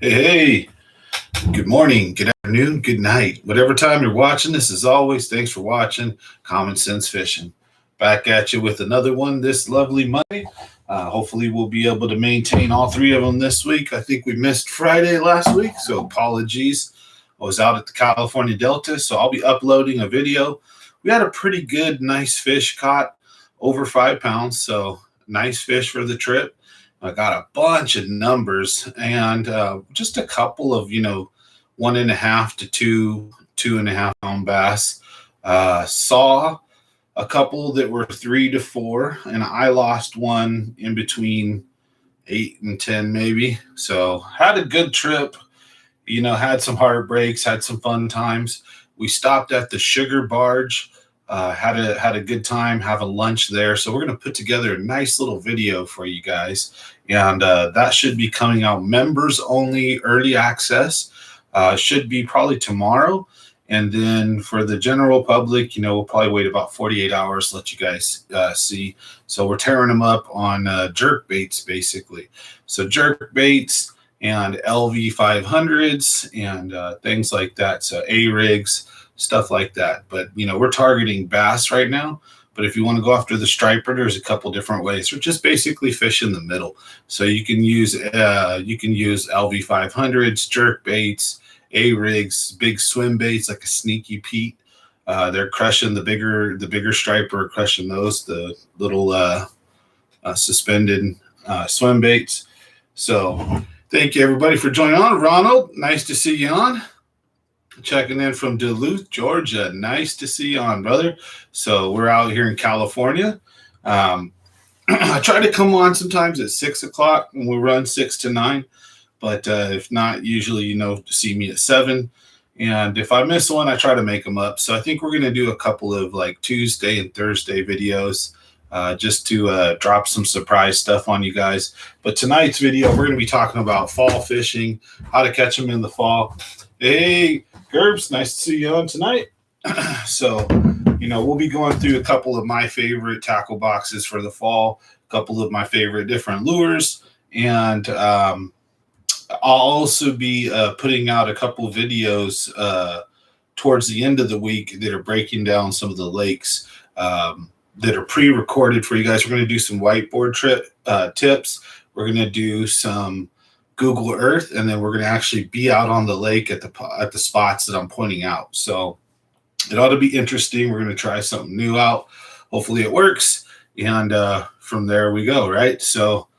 Hey, good morning, good afternoon, good night. Whatever time you're watching this, as always, thanks for watching Common Sense Fishing. Back at you with another one this lovely Monday. Hopefully, we'll be able to maintain all three of them this week. I think we missed Friday last week, so apologies. I was out at the California Delta, so I'll be uploading a video. We had a pretty good, nice fish caught, over 5 pounds, so nice fish for the trip. I got a bunch of numbers and just a couple of, 1.5 to 2.5 pound bass. Saw a couple that were 3 to 4, and I lost one in between 8 and 10, maybe. So had a good trip. Had some heartbreaks, had some fun times. We stopped at the Sugar Barge. Had a good time having lunch there. So we're going to put together a nice little video for you guys. And that should be coming out members only, early access. Should be probably tomorrow. And then for the general public, we'll probably wait about 48 hours, let you guys see. So we're tearing them up on jerk baits, basically. So jerk baits and LV 500s and things like that. So A-rigs, stuff like that. But, we're targeting bass right now. But if you want to go after the striper, there's a couple different ways. We're just basically fish in the middle. So you can use LV 500s, jerk baits, A-rigs, big swim baits like a Sneaky Pete. They're crushing the bigger striper, crushing those, the little suspended swim baits. So thank you everybody for joining on. Ronald, nice to see you on. Checking in from Duluth, Georgia. Nice to see you on, brother. So we're out here in California. I try to come on sometimes at 6 o'clock when we run 6 to 9. But if not, usually, see me at 7. And if I miss one, I try to make them up. So I think we're going to do a couple of like Tuesday and Thursday videos just to drop some surprise stuff on you guys. But tonight's video, we're going to be talking about fall fishing, how to catch them in the fall. Hey, Gerbs, nice to see you on tonight. So, we'll be going through a couple of my favorite tackle boxes for the fall, a couple of my favorite different lures, and I'll also be putting out a couple of videos towards the end of the week that are breaking down some of the lakes that are pre-recorded for you guys. We're going to do some whiteboard tips. We're going to do some Google Earth, and then we're going to actually be out on the lake at the spots that I'm pointing out. So it ought to be interesting. We're going to try something new out. Hopefully it works, and from there we go, right? So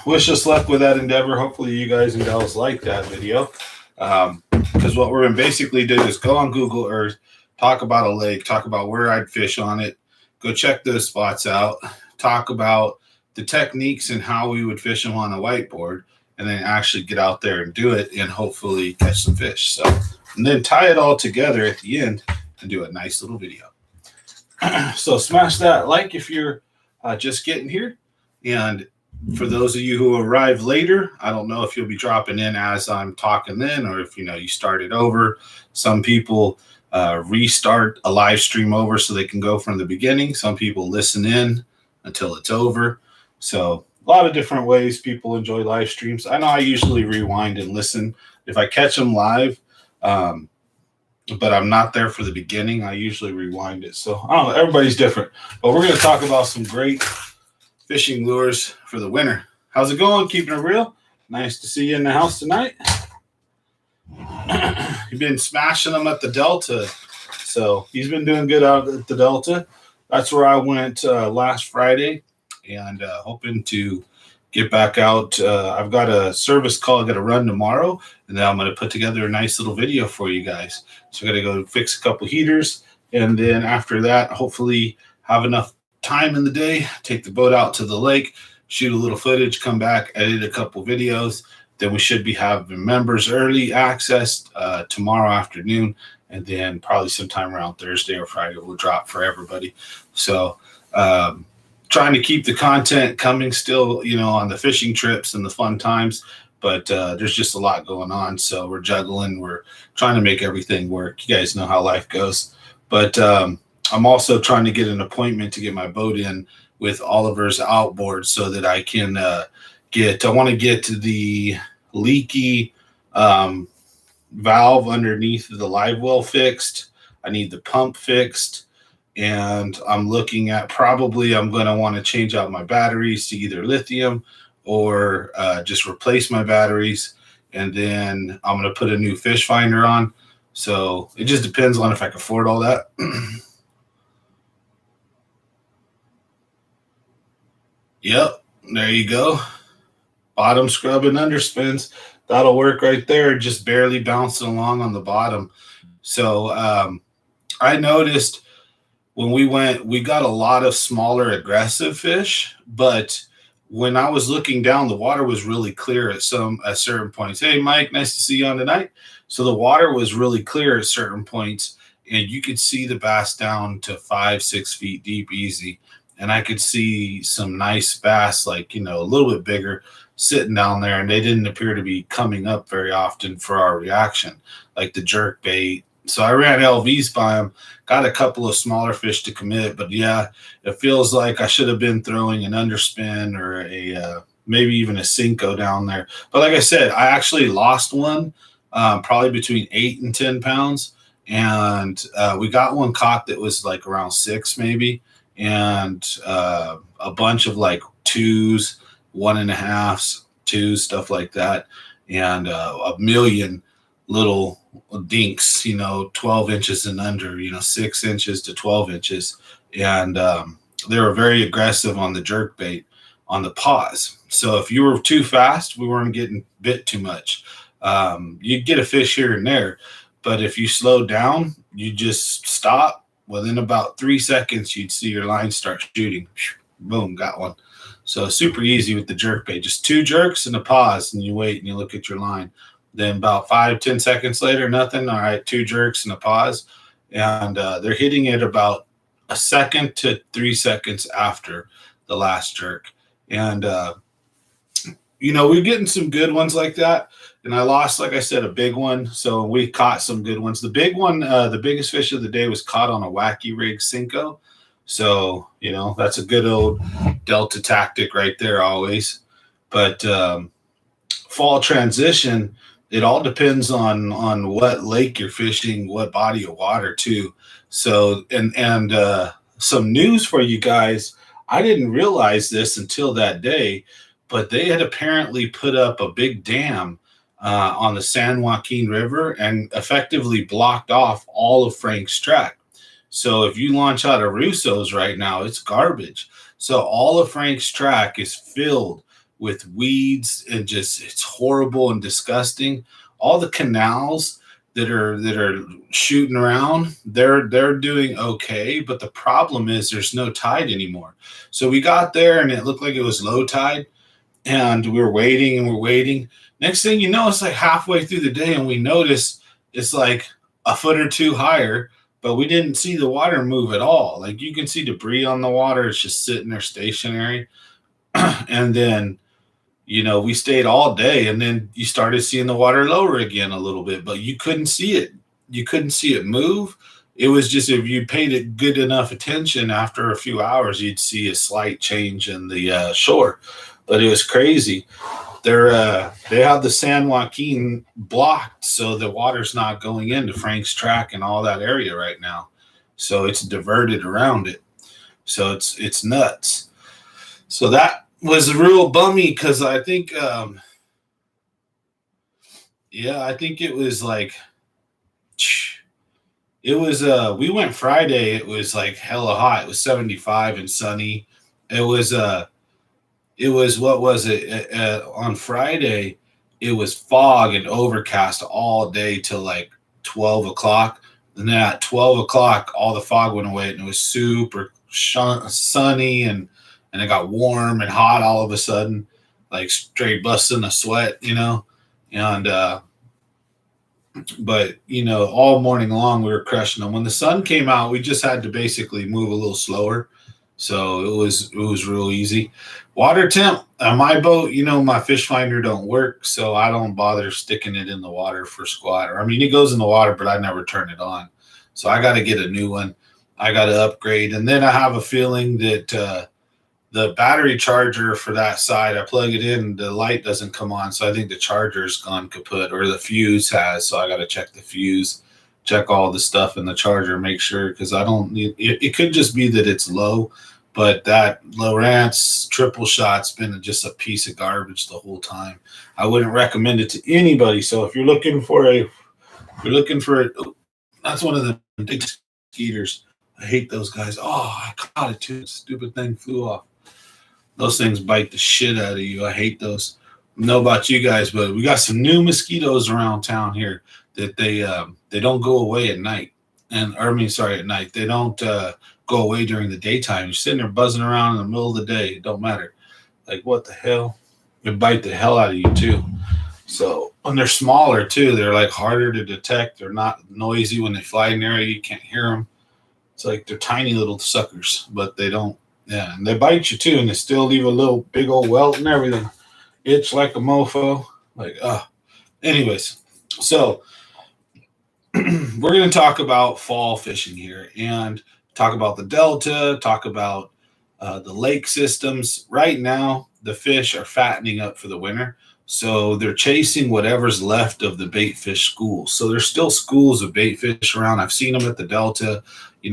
wish us luck with that endeavor. Hopefully you guys and gals like that video, because what we're going to basically do is go on Google Earth, talk about a lake, talk about where I'd fish on it, go check those spots out, talk about the techniques and how we would fish them on a whiteboard, and then actually get out there and do it and hopefully catch some fish. So, and then tie it all together at the end and do a nice little video. So smash that like if you're just getting here. And for those of you who arrive later, I don't know if you'll be dropping in as I'm talking then, or if, you started over. Some people restart a live stream over so they can go from the beginning. Some people listen in until it's over. So a lot of different ways people enjoy live streams. I know I usually rewind and listen if I catch them live, but I'm not there for the beginning. I usually rewind it. So I don't know, everybody's different. But we're going to talk about some great fishing lures for the winter. How's it going? Keeping it real? Nice to see you in the house tonight. You've been smashing them at the Delta. So he's been doing good out at the Delta. That's where I went last Friday. And hoping to get back out. I've got a service call I got to run tomorrow, and then I'm going to put together a nice little video for you guys. So I got to go fix a couple heaters, and then after that, hopefully have enough time in the day, take the boat out to the lake, shoot a little footage, come back, edit a couple videos. Then we should be having members early access tomorrow afternoon, and then probably sometime around Thursday or Friday we'll drop for everybody. So trying to keep the content coming still, on the fishing trips and the fun times, but there's just a lot going on. So we're juggling, we're trying to make everything work. You guys know how life goes. But I'm also trying to get an appointment to get my boat in with Oliver's outboard so that I can I want to get to the leaky valve underneath the live well fixed. I need the pump fixed. And I'm looking at probably I'm going to want to change out my batteries to either lithium or just replace my batteries. And then I'm going to put a new fish finder on. So it just depends on if I can afford all that. Yep, there you go. Bottom scrub and underspins. That'll work right there. Just barely bouncing along on the bottom. So I noticed when we went, we got a lot of smaller aggressive fish, but when I was looking down, the water was really clear at certain points. Hey, Mike, nice to see you on tonight. So the water was really clear at certain points, and you could see the bass down to 5-6 feet deep easy. And I could see some nice bass, like, a little bit bigger, sitting down there, and they didn't appear to be coming up very often for our reaction, like the jerk bait. So I ran LVs by them, got a couple of smaller fish to commit, but yeah, it feels like I should have been throwing an underspin or a maybe even a Cinco down there. But like I said, I actually lost one, probably between 8 and 10 pounds, and we got one caught that was like around 6 maybe, and a bunch of like 2s, 1.5s, 2s, stuff like that, and a million little dinks, 12 inches and under, 6 inches to 12 inches. And they were very aggressive on the jerk bait on the pause. So if you were too fast, we weren't getting bit too much. You'd get a fish here and there, but if you slowed down, you just stop. Within about 3 seconds, you'd see your line start shooting. Boom, got one. So super easy with the jerk bait. Just 2 jerks and a pause, and you wait and you look at your line. Then about 5-10 seconds later, nothing. All right, 2 jerks and a pause. And they're hitting it about 1 second to 3 seconds after the last jerk. And, we're getting some good ones like that. And I lost, like I said, a big one. So we caught some good ones. The big one, the biggest fish of the day was caught on a wacky rig Cinco. So, that's a good old Delta tactic right there always. But fall transition, it all depends on what lake you're fishing, what body of water too. So, and some news for you guys. I didn't realize this until that day, but they had apparently put up a big dam on the San Joaquin River and effectively blocked off all of Frank's track. So if you launch out of Russo's right now, it's garbage. So all of Frank's track is filled with weeds and just, it's horrible and disgusting. All the canals that are shooting around, they're doing okay, but the problem is there's no tide anymore. So we got there and it looked like it was low tide, and we were waiting and we're waiting. Next thing you know, it's like halfway through the day and we notice it's like a foot or two higher, but we didn't see the water move at all. Like you can see debris on the water. It's just sitting there stationary. And then, we stayed all day, and then you started seeing the water lower again a little bit, but you couldn't see it. You couldn't see it move. It was just, if you paid it good enough attention, after a few hours, you'd see a slight change in the shore. But it was crazy. They have the San Joaquin blocked, so the water's not going into Frank's track and all that area right now. So it's diverted around it. So it's nuts. So that was real bummy, because I think, I think it was like, it was, we went Friday. It was like hella hot. It was 75 and sunny. It was, what was it? On Friday, it was fog and overcast all day till like 12 o'clock. And then at 12 o'clock, all the fog went away, and it was super sunny, and it got warm and hot all of a sudden, like straight busting a sweat, and, but, all morning long we were crushing them. When the sun came out, we just had to basically move a little slower. So it was real easy. Water temp on my boat, my fish finder don't work, so I don't bother sticking it in the water for squatter. I mean, it goes in the water, but I never turn it on. So I got to get a new one. I got to upgrade. And then I have a feeling that the battery charger for that side, I plug it in, the light doesn't come on. So I think the charger's gone kaput, or the fuse has. So I got to check the fuse, check all the stuff in the charger, make sure, because I don't need it. It could just be that it's low, but that Lowrance triple shot's been just a piece of garbage the whole time. I wouldn't recommend it to anybody. So if you're looking for that's one of the big skeeters. I hate those guys. Oh, I caught it too. Stupid thing flew off. Those things bite the shit out of you. I hate those. I don't know about you guys, but we got some new mosquitoes around town here that they don't go away at night. At night. They don't go away during the daytime. You're sitting there buzzing around in the middle of the day. It don't matter. Like, what the hell? They bite the hell out of you too. So, and they're smaller too. They're like harder to detect. They're not noisy when they fly near you. You can't hear them. It's like they're tiny little suckers, but they don't. Yeah, and they bite you too, and they still leave a little big old welt and everything. Itch like a mofo. Anyways, so we're going to talk about fall fishing here and talk about the Delta, talk about the lake systems. Right now, the fish are fattening up for the winter. So they're chasing whatever's left of the bait fish schools. So there's still schools of bait fish around. I've seen them at the Delta.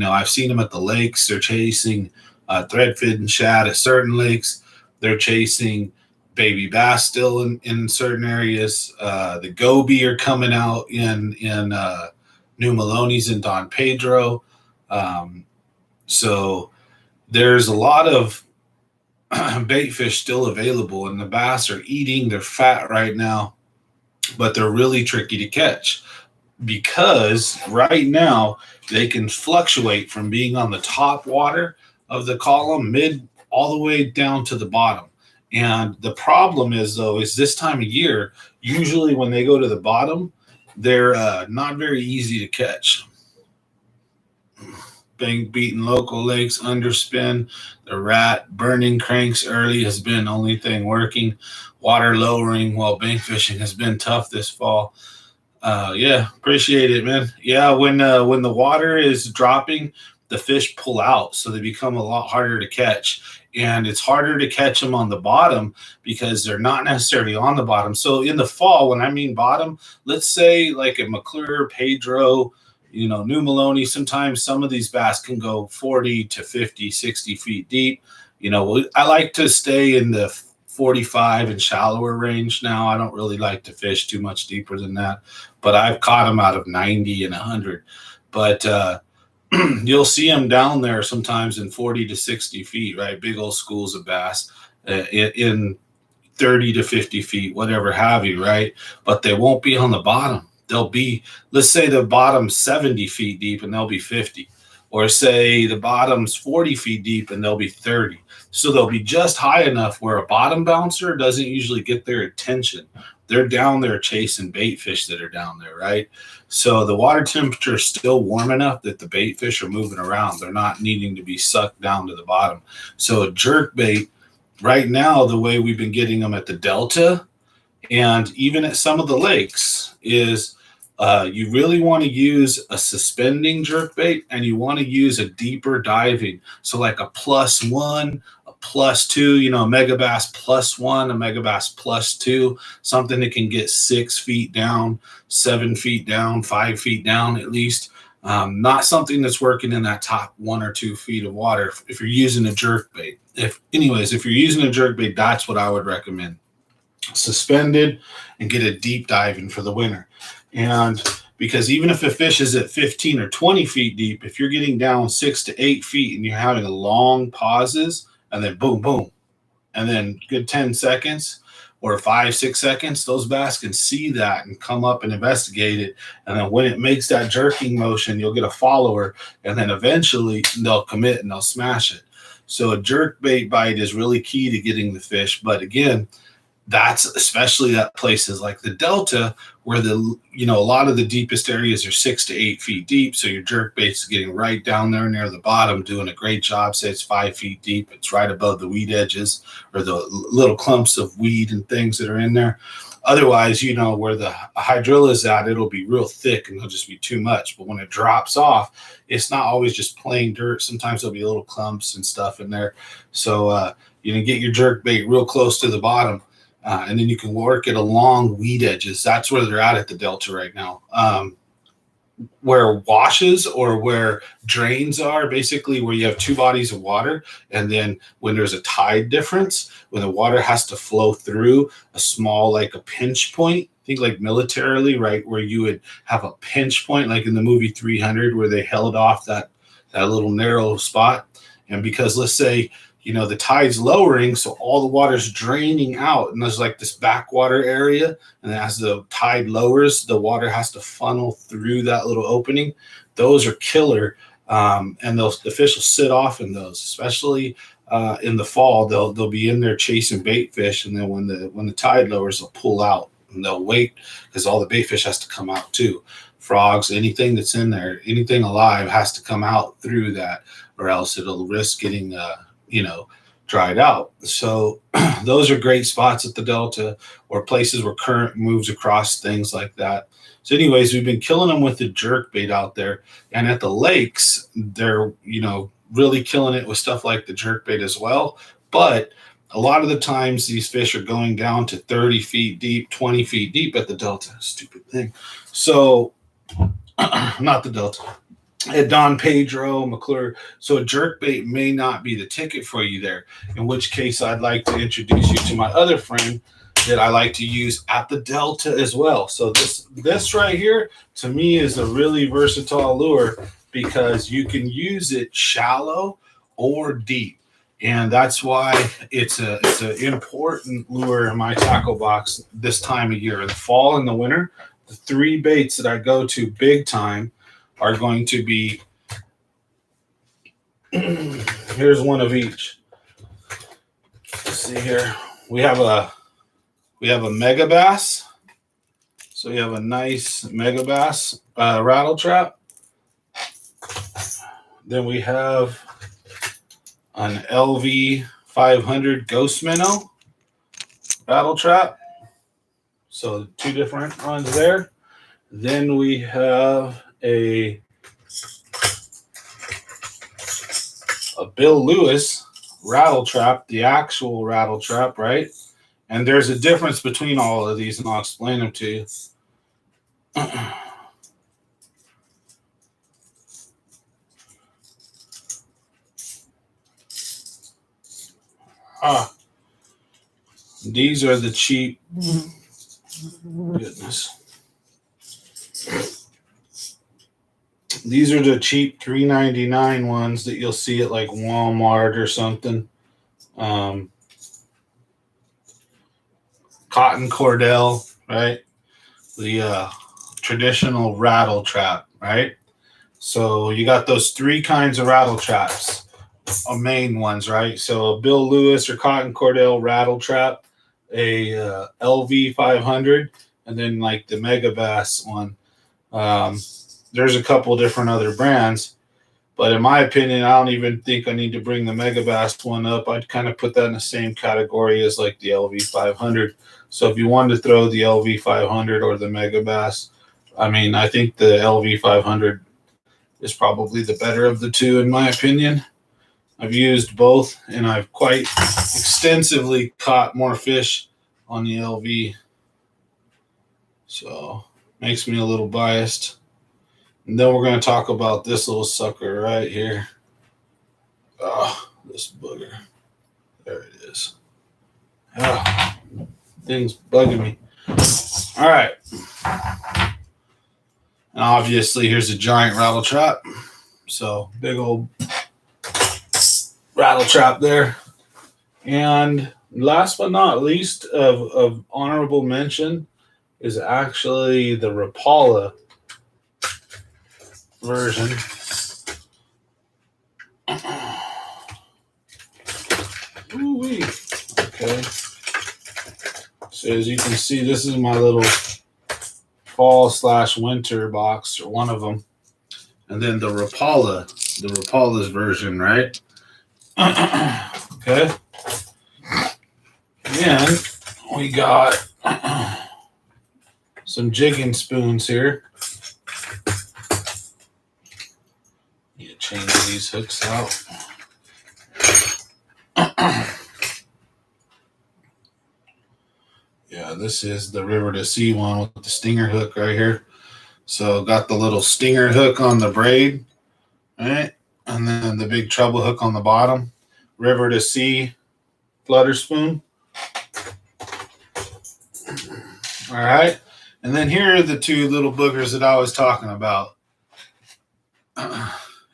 I've seen them at the lakes. They're chasing threadfin and shad at certain lakes. They're chasing baby bass still in certain areas. The goby are coming out in New Maloney's in Don Pedro. So there's a lot of bait fish still available, and the bass are eating. They're fat right now, but they're really tricky to catch because right now they can fluctuate from being on the top water of the column, mid, all the way down to the bottom. And the problem is this time of year, usually when they go to the bottom, they're not very easy to catch. Bank beating local lakes, underspin, the rat burning cranks early has been the only thing working. Water lowering while bank fishing has been tough this fall. Yeah, appreciate it, man. Yeah, when the water is dropping, the fish pull out, so they become a lot harder to catch. And it's harder to catch them on the bottom because they're not necessarily on the bottom. So in the fall, when I mean bottom, let's say like at McClure, Pedro, New Maloney, sometimes some of these bass can go 40 to 50, 60 feet deep. I like to stay in the 45 and shallower range now. I don't really like to fish too much deeper than that, but I've caught them out of 90 and 100. But you'll see them down there sometimes in 40 to 60 feet, right? Big old schools of bass in 30 to 50 feet, whatever have you, right? But they won't be on the bottom. They'll be, let's say the bottom's 70 feet deep and they'll be 50. Or say the bottom's 40 feet deep and they'll be 30. So they'll be just high enough where a bottom bouncer doesn't usually get their attention. They're down there chasing bait fish that are down there, right? So the water temperature is still warm enough that the bait fish are moving around. They're not needing to be sucked down to the bottom. So a jerk bait, right now, the way we've been getting them at the Delta and even at some of the lakes is you really want to use a suspending jerkbait, and you want to use a deeper diving. So like a +1, a +2, a megabass +1, a megabass +2, something that can get 6 feet down, 7 feet down, 5 feet down at least. Not something that's working in that top 1 or 2 feet of water if you're using a jerkbait. If you're using a jerkbait, that's what I would recommend. Suspended and get a deep diving for the winter. And because even if a fish is at 15 or 20 feet deep, if you're getting down 6 to 8 feet and you're having long pauses and then boom, boom, and then good 10 seconds or 5, 6 seconds, those bass can see that and come up and investigate it. And then when it makes that jerking motion, you'll get a follower, and then eventually they'll commit and they'll smash it. So a jerk bait bite is really key to getting the fish. But again, that's especially at places like the Delta where a lot of the deepest areas are 6 to 8 feet deep. So your jerk bait is getting right down there near the bottom, doing a great job. Say it's 5 feet deep. It's right above the weed edges or the little clumps of weed and things that are in there. Otherwise, where the hydrilla is at, it'll be real thick and it'll just be too much. But when it drops off, it's not always just plain dirt. Sometimes there'll be little clumps and stuff in there. So, You can get your jerk bait real close to the bottom, and then you can work it along weed edges. That's where they're at the Delta right now. Where washes or where drains are, basically where you have two bodies of water, and then when there's a tide difference, when the water has to flow through a small, like a pinch point, think like militarily, right, where you would have a pinch point, like in the movie 300, where they held off that little narrow spot. And because, let's say, the tide's lowering, so all the water's draining out, and there's like this backwater area, and as the tide lowers, the water has to funnel through that little opening. Those are killer, and the fish will sit off in those, especially in the fall. They'll be in there chasing bait fish, and then when the tide lowers, they'll pull out and they'll wait because all the bait fish has to come out too. Frogs, anything that's in there, anything alive has to come out through that, or else it'll risk getting dried out. So those are great spots at the Delta, or places where current moves across, things like that. So anyways, we've been killing them with the jerk bait out there, and at the lakes, they're really killing it with stuff like the jerk bait as well. But a lot of the times these fish are going down to 30 feet deep, 20 feet deep at the Delta. Stupid thing. So not the Delta. At Don Pedro, McClure. So a jerkbait may not be the ticket for you there, in which case I'd like to introduce you to my other friend that I like to use at the Delta as well. So this right here, to me, is a really versatile lure because you can use it shallow or deep. And that's why it's an important lure in my tackle box this time of year. In the fall and the winter, the three baits that I go to big time are going to be, here's one of each. Let's see here. We have a mega bass. So we have a nice mega bass rattle trap. Then we have an LV 500 ghost minnow rattle trap. So two different ones there. Then we have a Bill Lewis rattle trap, the actual rattle trap, right? And there's a difference between all of these, and I'll explain them to you. These are the cheap. Goodness. These are the cheap $3.99 ones that you'll see at like Walmart or something. Cotton cordell, right? The traditional rattle trap, right? So you got those three kinds of rattle traps, main ones, right? So a Bill Lewis or cotton cordell rattle trap, a LV 500, and then like the Mega Bass one. There's a couple different other brands, but in my opinion, I don't even think I need to bring the Mega Bass one up. I'd kind of put that in the same category as like the LV 500. So if you wanted to throw the LV 500 or the Mega Bass, I mean, I think the LV 500 is probably the better of the two, in my opinion. I've used both, and I've quite extensively caught more fish on the LV. So makes me a little biased. And then we're going to talk about this little sucker right here. Oh, this booger. There it is. Oh, thing's bugging me. All right. And obviously, here's a giant rattle trap. So, big old rattle trap there. And last but not least, of honorable mention is actually the Rapala version. Ooh-wee. Okay. So as you can see, this is my little fall/winter box, or one of them. And then the Rapala's version, right? Okay. And we got some jigging spoons here. Need to change these hooks out. This is the River to Sea one with the stinger hook right here. So got the little stinger hook on the braid, right? And then the big treble hook on the bottom. River to Sea flutter spoon. All right. And then here are the two little boogers that I was talking about.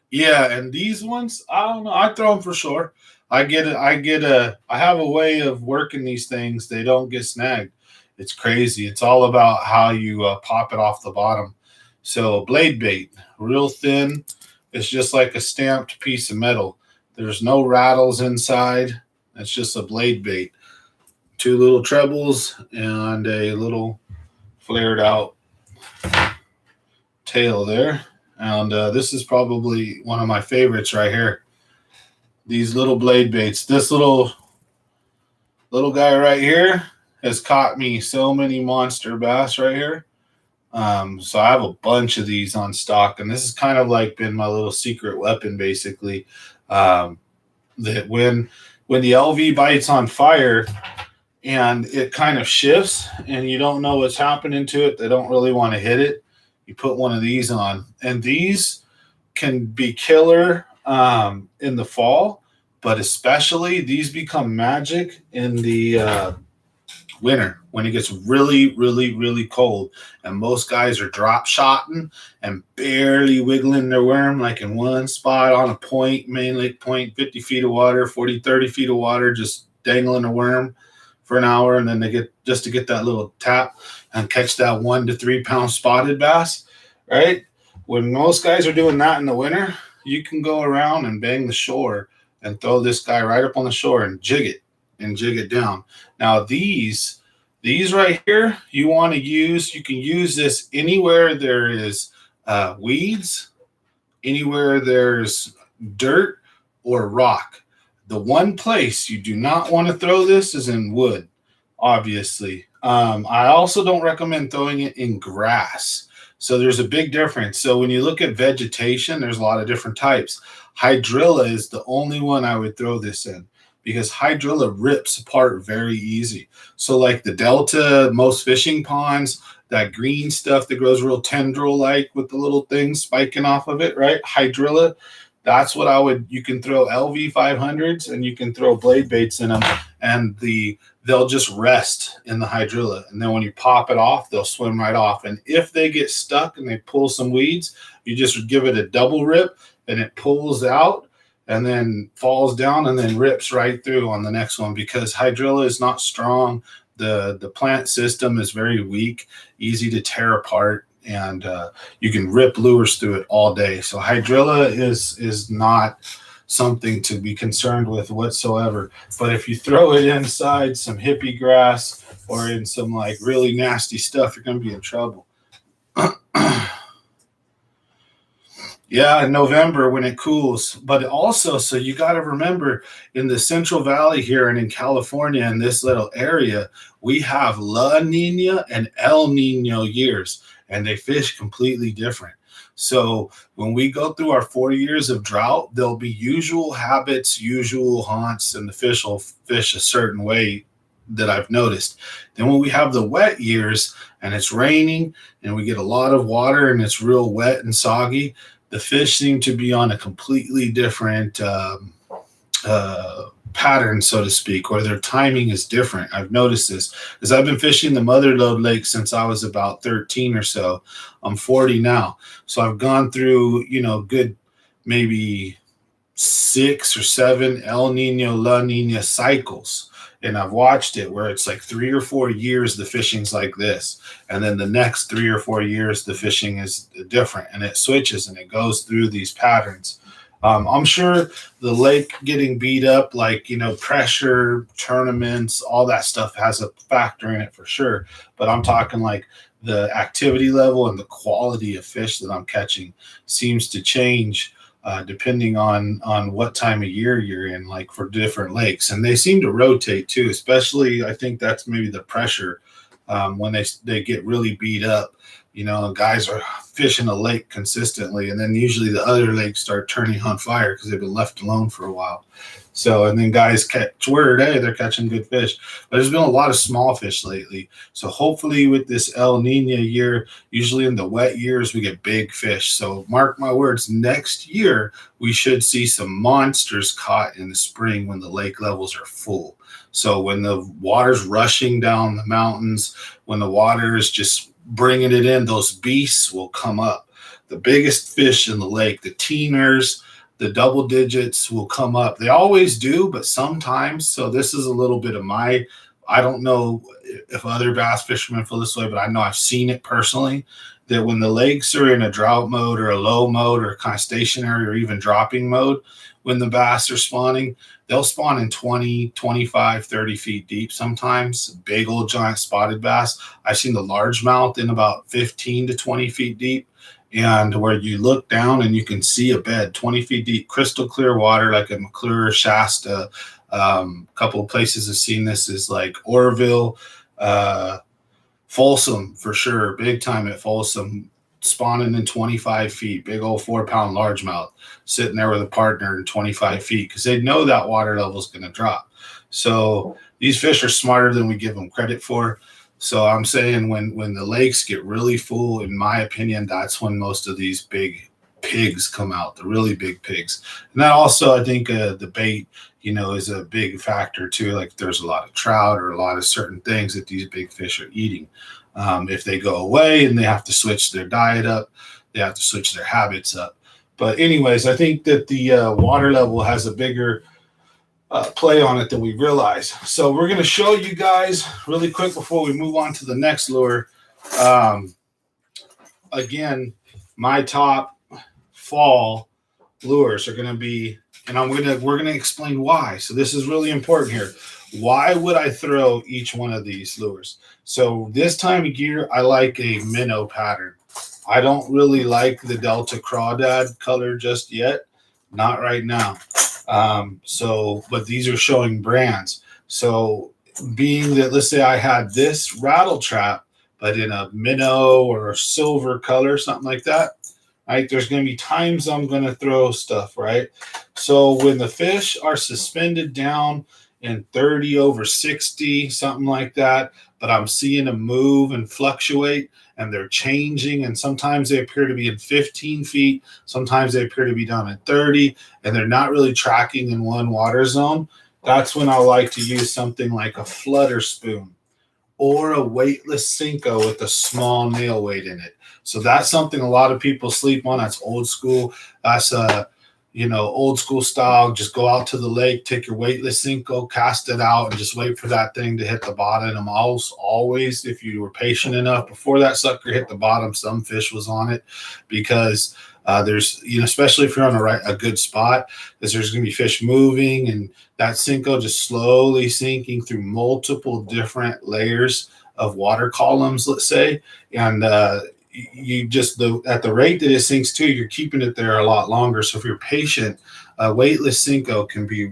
Yeah, and these ones, I don't know. I throw them for sure. I have a way of working these things. They don't get snagged. It's crazy. It's all about how you pop it off the bottom. So blade bait, real thin. It's just like a stamped piece of metal. There's no rattles inside. It's just a blade bait. Two little trebles and a little flared out tail there. And this is probably one of my favorites right here. These little blade baits. This little guy right here has caught me so many monster bass right here. So I have a bunch of these on stock, and this has kind of like been my little secret weapon, basically. That when the LV bites on fire and it kind of shifts and you don't know what's happening to it, they don't really want to hit it. You put one of these on, and these can be killer in the fall, but especially these become magic in the winter when it gets really, really, really cold. And most guys are drop shotting and barely wiggling their worm, like in one spot on a point, main lake point, 50 feet of water, 40, 30 feet of water, just dangling a worm for an hour. And then they get just to get that little tap and catch that 1 to 3 pound spotted bass, right? When most guys are doing that in the winter, you can go around and bang the shore and throw this guy right up on the shore and jig it down. Now these right here, you can use this anywhere there is weeds, anywhere there's dirt or rock. The one place you do not want to throw this is in wood, obviously. I also don't recommend throwing it in grass. So there's a big difference. So when you look at vegetation, there's a lot of different types. Hydrilla is the only one I would throw this in, because hydrilla rips apart very easy. So like the Delta, most fishing ponds, that green stuff that grows real tendril-like with the little things spiking off of it, right? Hydrilla, that's what you can throw LV 500s and you can throw blade baits in them, and they'll just rest in the hydrilla. And then when you pop it off, they'll swim right off. And if they get stuck and they pull some weeds, you just give it a double rip and it pulls out and then falls down and then rips right through on the next one, because hydrilla is not strong. The plant system is very weak, easy to tear apart, and you can rip lures through it all day. So hydrilla is not something to be concerned with whatsoever. But if you throw it inside some hippie grass or in some like really nasty stuff, you're going to be in trouble. Yeah, in November when it cools. But also, so you got to remember, in the Central Valley here and in California, in this little area, we have La Nina and El Nino years, and they fish completely different. So when we go through our 4 years of drought, there'll be usual habits, usual haunts, and the fish will fish a certain way that I've noticed. Then when we have the wet years and it's raining and we get a lot of water and it's real wet and soggy, the fish seem to be on a completely different pattern, so to speak, or their timing is different. I've noticed this because I've been fishing the Mother Lode Lake since I was about 13 or so. I'm 40 now. So I've gone through, good maybe 6 or 7 El Nino, La Nina cycles. And I've watched it where it's like 3 or 4 years the fishing's like this. And then the next 3 or 4 years the fishing is different. And it switches and it goes through these patterns. I'm sure the lake getting beat up, like, pressure, tournaments, all that stuff has a factor in it for sure. But I'm talking like the activity level and the quality of fish that I'm catching seems to change depending on what time of year you're in, like for different lakes. And they seem to rotate too, especially I think that's maybe the pressure when they get really beat up. you know, and guys are fishing a lake consistently, and then usually the other lakes start turning on fire because they've been left alone for a while. So, and then guys catch word, hey, they're catching good fish. But there's been a lot of small fish lately. So hopefully with this El Nino year, usually in the wet years, we get big fish. So mark my words, next year, we should see some monsters caught in the spring when the lake levels are full. So when the water's rushing down the mountains, when the water is just bringing it in, those beasts will come up. The biggest fish in the lake, the teeners, the double digits will come up. They always do, but sometimes. So this is a little bit of my, I don't know if other bass fishermen feel this way, but I know I've seen it personally, that when the lakes are in a drought mode or a low mode or kind of stationary or even dropping mode, when the bass are spawning, they'll spawn in 20, 25, 30 feet deep sometimes, big old giant spotted bass. I've seen the largemouth in about 15 to 20 feet deep. And where you look down and you can see a bed 20 feet deep, crystal clear water, like in McClure, Shasta. A couple of places have seen this is like Oroville, Folsom for sure, big time at Folsom, spawning in 25 feet, big old 4-pound largemouth sitting there with a partner in 25 feet because they know that water level is going to drop. So these fish are smarter than we give them credit for. So I'm saying when the lakes get really full, in my opinion, that's when most of these big pigs come out, the really big pigs. And that also, I think the bait, you know, is a big factor too. Like there's a lot of trout or a lot of certain things that these big fish are eating. If they go away and they have to switch their diet up, they have to switch their habits up. But anyways, I think that the water level has a bigger play on it than we realize. So we're going to show you guys really quick before we move on to the next lure. Again, my top fall lures are going to be, and we're going to explain why. So this is really important here. Why would I throw each one of these lures? So this time of year, I like a minnow pattern. I don't really like the Delta Crawdad color just yet. Not right now. But these are showing brands. So being that, let's say I had this rattle trap, but in a minnow or a silver color, something like that, right? There's going to be times I'm going to throw stuff, right? So when the fish are suspended down in 30 over 60, something like that, but I'm seeing them move and fluctuate and they're changing, and sometimes they appear to be in 15 feet, sometimes they appear to be down at 30, and they're not really tracking in one water zone. That's when I like to use something like a flutter spoon or a weightless Cinco with a small nail weight in it. So that's something a lot of people sleep on. That's old school. That's old school style. Just go out to the lake, take your weightless Cinco, cast it out, and just wait for that thing to hit the bottom. And always, if you were patient enough before that sucker hit the bottom, some fish was on it, because there's, especially if you're on a good spot, because there's going to be fish moving, and that Cinco just slowly sinking through multiple different layers of water columns, let's say, and you just at the rate that it sinks to, you're keeping it there a lot longer. So if you're patient, weightless Cinco can be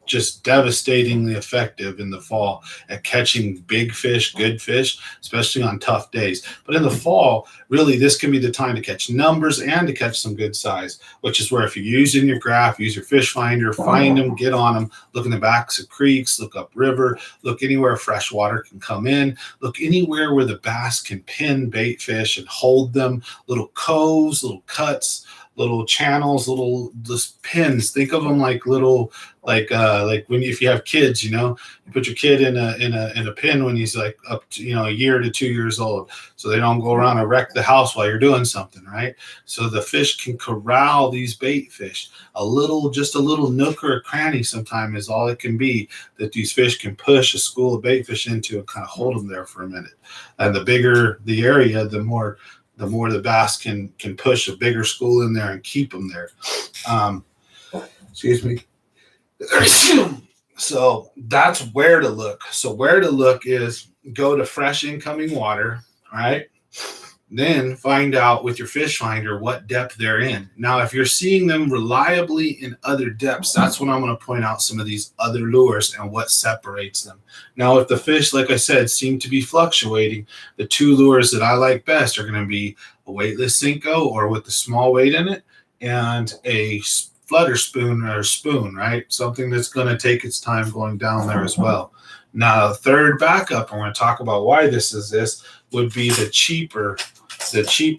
just devastatingly effective in the fall at catching big fish, good fish, especially on tough days. But in the fall, really, this can be the time to catch numbers and to catch some good size, which is where if you're using your graph, use your fish finder, find them, get on them, look in the backs of creeks, look up river, look anywhere fresh water can come in, look anywhere where the bass can pin bait fish and hold them, little coves, little cuts, little channels, little just pins. Think of them like little, like when if you have kids, you put your kid in a pin when he's like up to a year to 2 years old, so they don't go around and wreck the house while you're doing something, right? So the fish can corral these bait fish. Just a little nook or a cranny sometimes is all it can be that these fish can push a school of bait fish into and kind of hold them there for a minute. And the bigger the area, the more the bass can push a bigger school in there and keep them there. Excuse me. So that's where to look. So where to look is go to fresh incoming water, right? Then find out with your fish finder what depth they're in. Now, if you're seeing them reliably in other depths, that's when I'm going to point out some of these other lures and what separates them. Now, if the fish, like I said, seem to be fluctuating, the two lures that I like best are going to be a weightless Senko or with the small weight in it, and a flutter spoon or spoon, right? Something that's going to take its time going down there as well. Now, the third backup, and we're going to talk about why this is this, would be the cheaper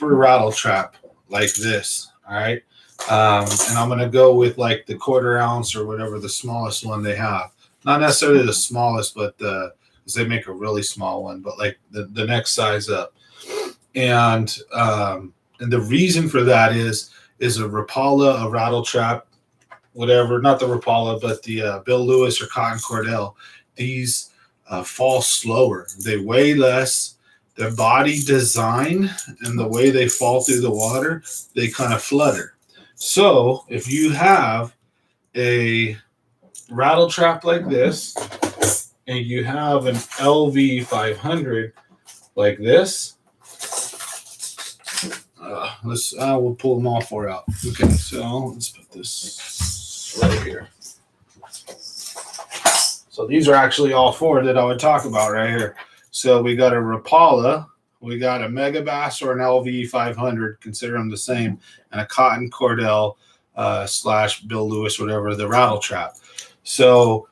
rattle trap like this. All right. And I'm going to go with like the 1/4 ounce or whatever the smallest one they have. Not necessarily the smallest, but because they make a really small one, but like the next size up. And the reason for that is a Rapala, a rattle trap, whatever, not the Rapala, but the Bill Lewis or Cotton Cordell. These fall slower. They weigh less. Their body design and the way they fall through the water, they kind of flutter. So if you have a rattle trap like this and you have an LV 500 like this, we'll pull them all four out. Okay, so let's put this right here. So these are actually all four that I would talk about right here. So we got a Rapala, we got a Megabass or an LV 500, consider them the same, and a Cotton Cordell / Bill Lewis, whatever, the rattle trap. So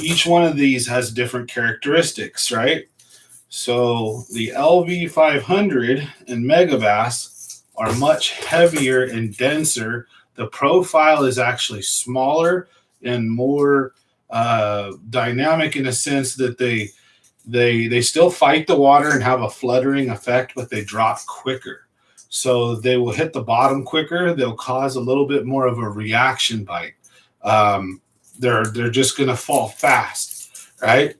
each one of these has different characteristics, right? So the LV 500 and Megabass are much heavier and denser. The profile is actually smaller and more dynamic in a sense that they still fight the water and have a fluttering effect, but they drop quicker. So they will hit the bottom quicker. They'll cause a little bit more of a reaction bite. They're just going to fall fast, right?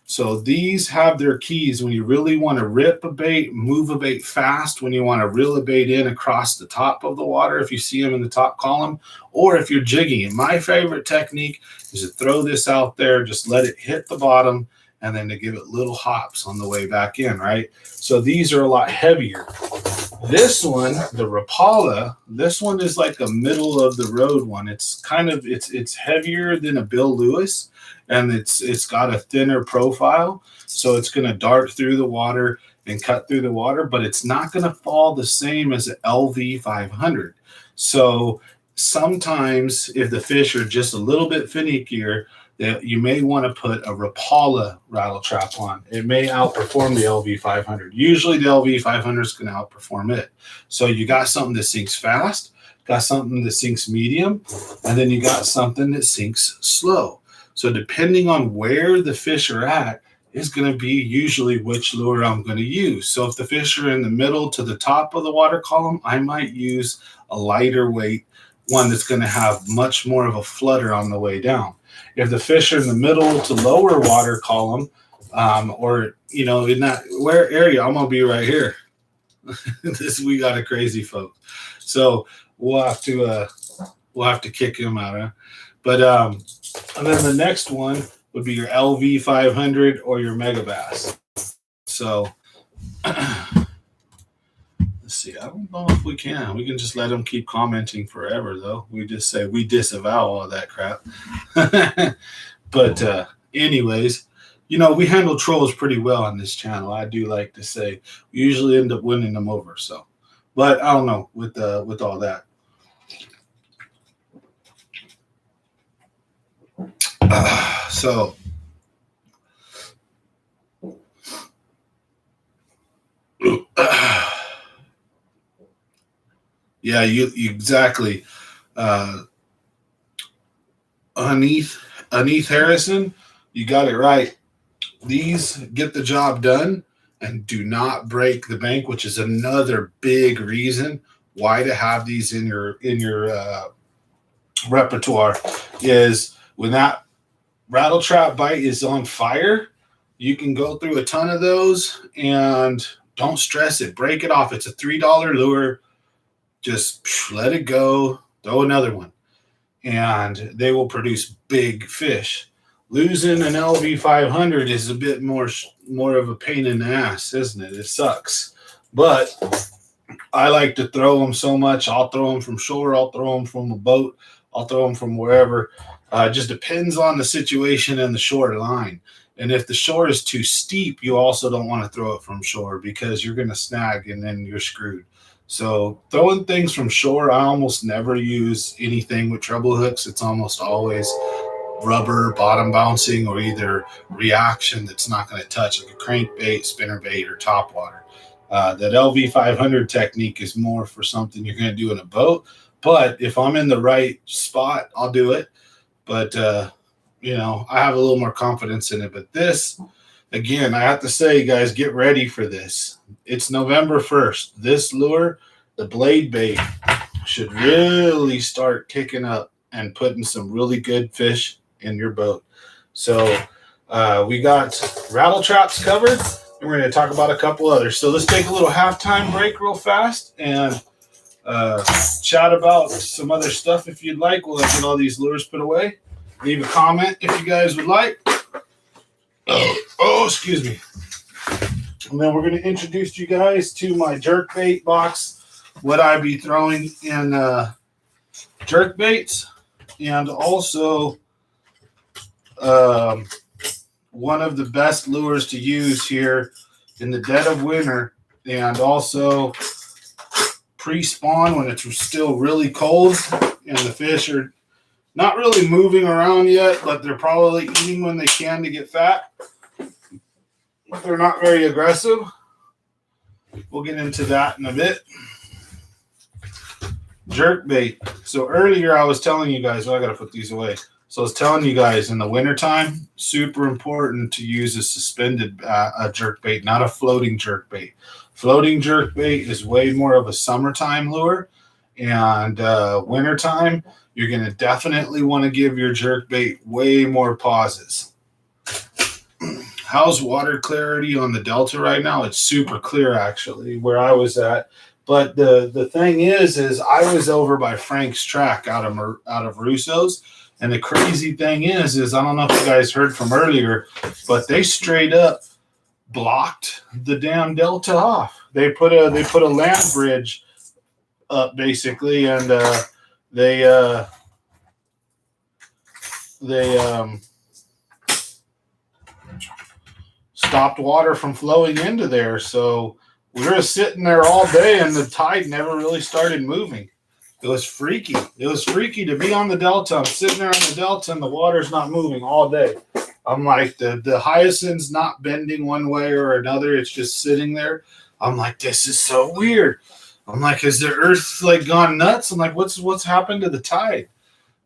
So these have their keys when you really want to rip a bait, move a bait fast, when you want to reel a bait in across the top of the water, if you see them in the top column, or if you're jigging. And my favorite technique is to throw this out there, just let it hit the bottom, and then to give it little hops on the way back in, right? So these are a lot heavier. This one, the Rapala, this one is like a middle of the road one. It's kind of, it's heavier than a Bill Lewis, and it's got a thinner profile. So it's going to dart through the water and cut through the water, but it's not going to fall the same as an LV 500. So sometimes if the fish are just a little bit finickier, that you may want to put a Rapala rattle trap on. It may outperform the LV 500. Usually the LV 500 is going to outperform it. So you got something that sinks fast, got something that sinks medium, and then you got something that sinks slow. So depending on where the fish are at is going to be usually which lure I'm going to use. So if the fish are in the middle to the top of the water column, I might use a lighter weight one that's going to have much more of a flutter on the way down. If the fish are in the middle to lower water column, or in that where area, I'm gonna be right here. We got a crazy folks, so we'll have to kick him out. Huh? But and then the next one would be your LV 500 or your Megabass. So let's see. I don't know if we can. We can just let them keep commenting forever, though. We just say we disavow all that crap. But anyways, we handle trolls pretty well on this channel. I do like to say we usually end up winning them over. So, but I don't know with all that. So. Yeah, you exactly. Aneath Harrison, you got it right. These get the job done and do not break the bank, which is another big reason why to have these in your repertoire. Is when that rattle trap bite is on fire, you can go through a ton of those and don't stress it. Break it off. It's a $3 lure. Just let it go. Throw another one. And they will produce big fish. Losing an LV 500 is a bit more of a pain in the ass, isn't it? It sucks. But I like to throw them so much. I'll throw them from shore. I'll throw them from a boat. I'll throw them from wherever. It just depends on the situation and the shore line. And if the shore is too steep, you also don't want to throw it from shore because you're going to snag and then you're screwed. So throwing things from shore, I almost never use anything with treble hooks. It's almost always rubber, bottom bouncing, or either reaction that's not going to touch, like a crankbait, spinnerbait, or topwater. That LV500 technique is more for something you're going to do in a boat. But if I'm in the right spot, I'll do it. But, you know, I have a little more confidence in it. But this, again, I have to say, guys, get ready for this. It's November 1st. This lure, the blade bait, should really start kicking up and putting some really good fish in your boat. So we got rattle traps covered, and we're going to talk about a couple others. So let's take a little halftime break real fast and chat about some other stuff if you'd like. We'll get all these lures put away. Leave a comment if you guys would like. Oh, excuse me. And then we're going to introduce you guys to my jerkbait box, what I be throwing in jerkbaits, and also one of the best lures to use here in the dead of winter, and also pre-spawn when it's still really cold and the fish are not really moving around yet, but they're probably eating when they can to get fat. But they're not very aggressive. We'll get into that in a bit. Jerkbait. So earlier I was telling you guys, I got to put these away. So I was telling you guys in the wintertime, super important to use a suspended jerkbait, not a floating jerkbait. Floating jerkbait is way more of a summertime lure, and wintertime, you're going to definitely want to give your jerkbait way more pauses. How's water clarity on the Delta right now? It's super clear, actually, where I was at. But the thing is I was over by Frank's Track out of Russo's. And the crazy thing is I don't know if you guys heard from earlier, but they straight up blocked the damn Delta off. They put a land bridge up basically, and they stopped water from flowing into there. So we were sitting there all day, and the tide never really started moving. It was freaky. It was freaky to be on the Delta. I'm sitting there on the Delta, and the water's not moving all day. I'm like, the hyacinth's not bending one way or another. It's just sitting there. I'm like, this is so weird. I'm like, has the earth like gone nuts? I'm like, what's happened to the tide?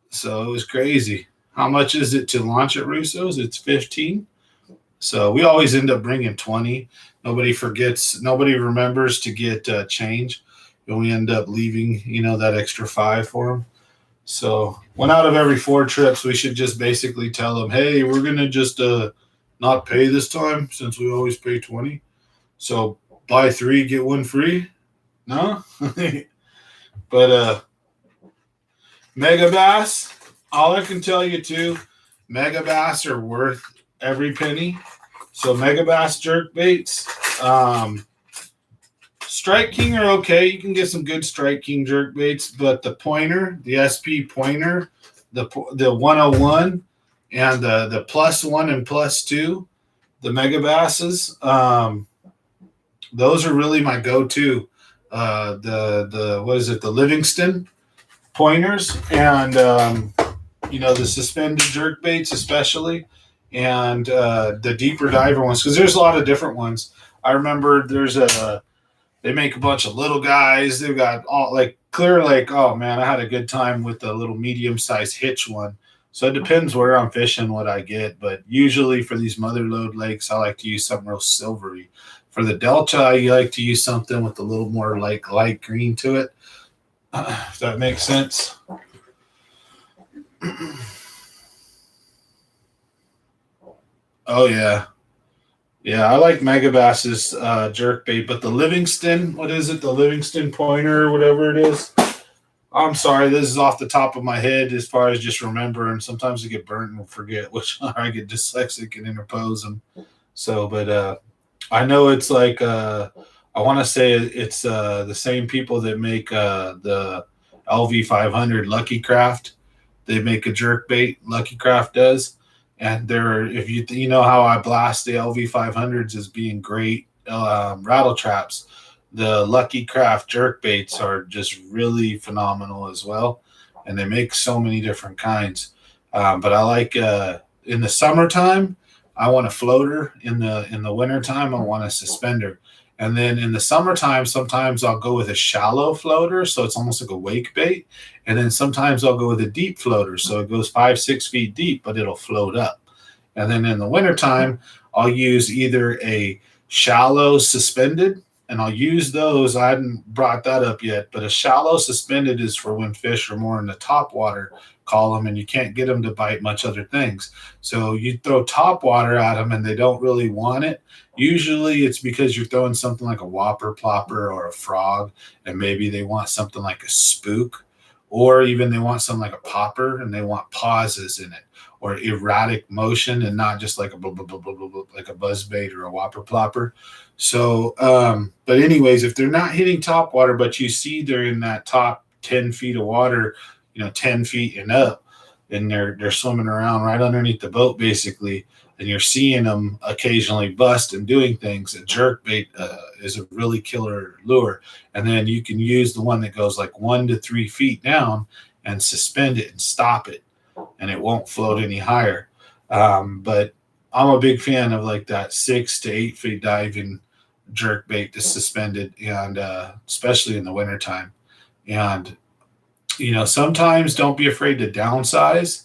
So it was crazy. How much is it to launch at Russo's? It's 15. So we always end up bringing 20. Nobody remembers to get change. And we end up leaving, that extra 5 for them. So 1 out of every 4 trips, we should just basically tell them, hey, we're going to just not pay this time since we always pay 20. So buy 3, get 1 free. No? But mega bass, all I can tell you too, mega bass are worth every penny. So mega bass jerk baits. Strike King are okay. You can get some good Strike King jerk baits, but the pointer, the SP pointer, the 101, and the +1 and +2, the mega basses, those are really my go-to. The Livingston pointers, and the suspended jerk baits especially, and the deeper diver ones, because there's a lot of different ones. I remember they make a bunch of little guys. They've got all like Clear Lake. Oh man, I had a good time with the little medium-sized hitch one. So it depends where I'm fishing, what I get. But usually for these mother lode lakes, I like to use something real silvery. For the Delta, I like to use something with a little more like light green to it. If that makes sense. Oh yeah. Yeah, I like Megabass's jerkbait, but the Livingston, what is it? The Livingston pointer or whatever it is. I'm sorry, this is off the top of my head as far as just remembering. Sometimes I get burnt and forget, which I get dyslexic and interpose them. So, but I know it's like I want to say it's the same people that make the LV500 Lucky Craft. They make a jerk bait. Lucky Craft does, and they're if you know how I blast the LV500s as being great rattle traps. The Lucky Craft jerk baits are just really phenomenal as well, and they make so many different kinds. But I like in the summertime, I want a floater. In the wintertime, I want a suspender. And then in the summertime, sometimes I'll go with a shallow floater, so it's almost like a wake bait. And then sometimes I'll go with a deep floater, so it goes 5, 6 feet deep, but it'll float up. And then in the wintertime, I'll use either a shallow suspended, and I'll use those. I hadn't brought that up yet, but a shallow suspended is for when fish are more in the top water column and you can't get them to bite much other things. So you throw top water at them and they don't really want it. Usually it's because you're throwing something like a whopper plopper or a frog, and maybe they want something like a spook, or even they want something like a popper and they want pauses in it or erratic motion and not just like a like a buzz bait or a whopper plopper. So, but anyways, if they're not hitting top water, but you see they're in that top 10 feet of water, 10 feet and up, and they're swimming around right underneath the boat basically, and you're seeing them occasionally bust and doing things. A jerk bait is a really killer lure, and then you can use the one that goes like 1 to 3 feet down and suspend it and stop it, and it won't float any higher. But I'm a big fan of like that 6 to 8 feet diving jerk bait that's suspended, and especially in the wintertime. And sometimes don't be afraid to downsize,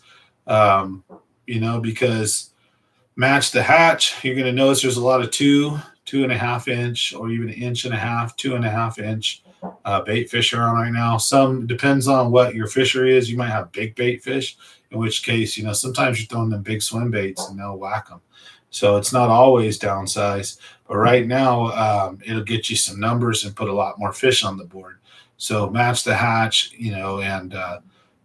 because match the hatch, you're going to notice there's a lot of 2.5 inch, or even 1.5 inch, 2.5 inch bait fish are on right now. Some depends on what your fishery is. You might have big bait fish, in which case, sometimes you're throwing them big swim baits and they'll whack them. So it's not always downsize, but right now it'll get you some numbers and put a lot more fish on the board. So match the hatch, and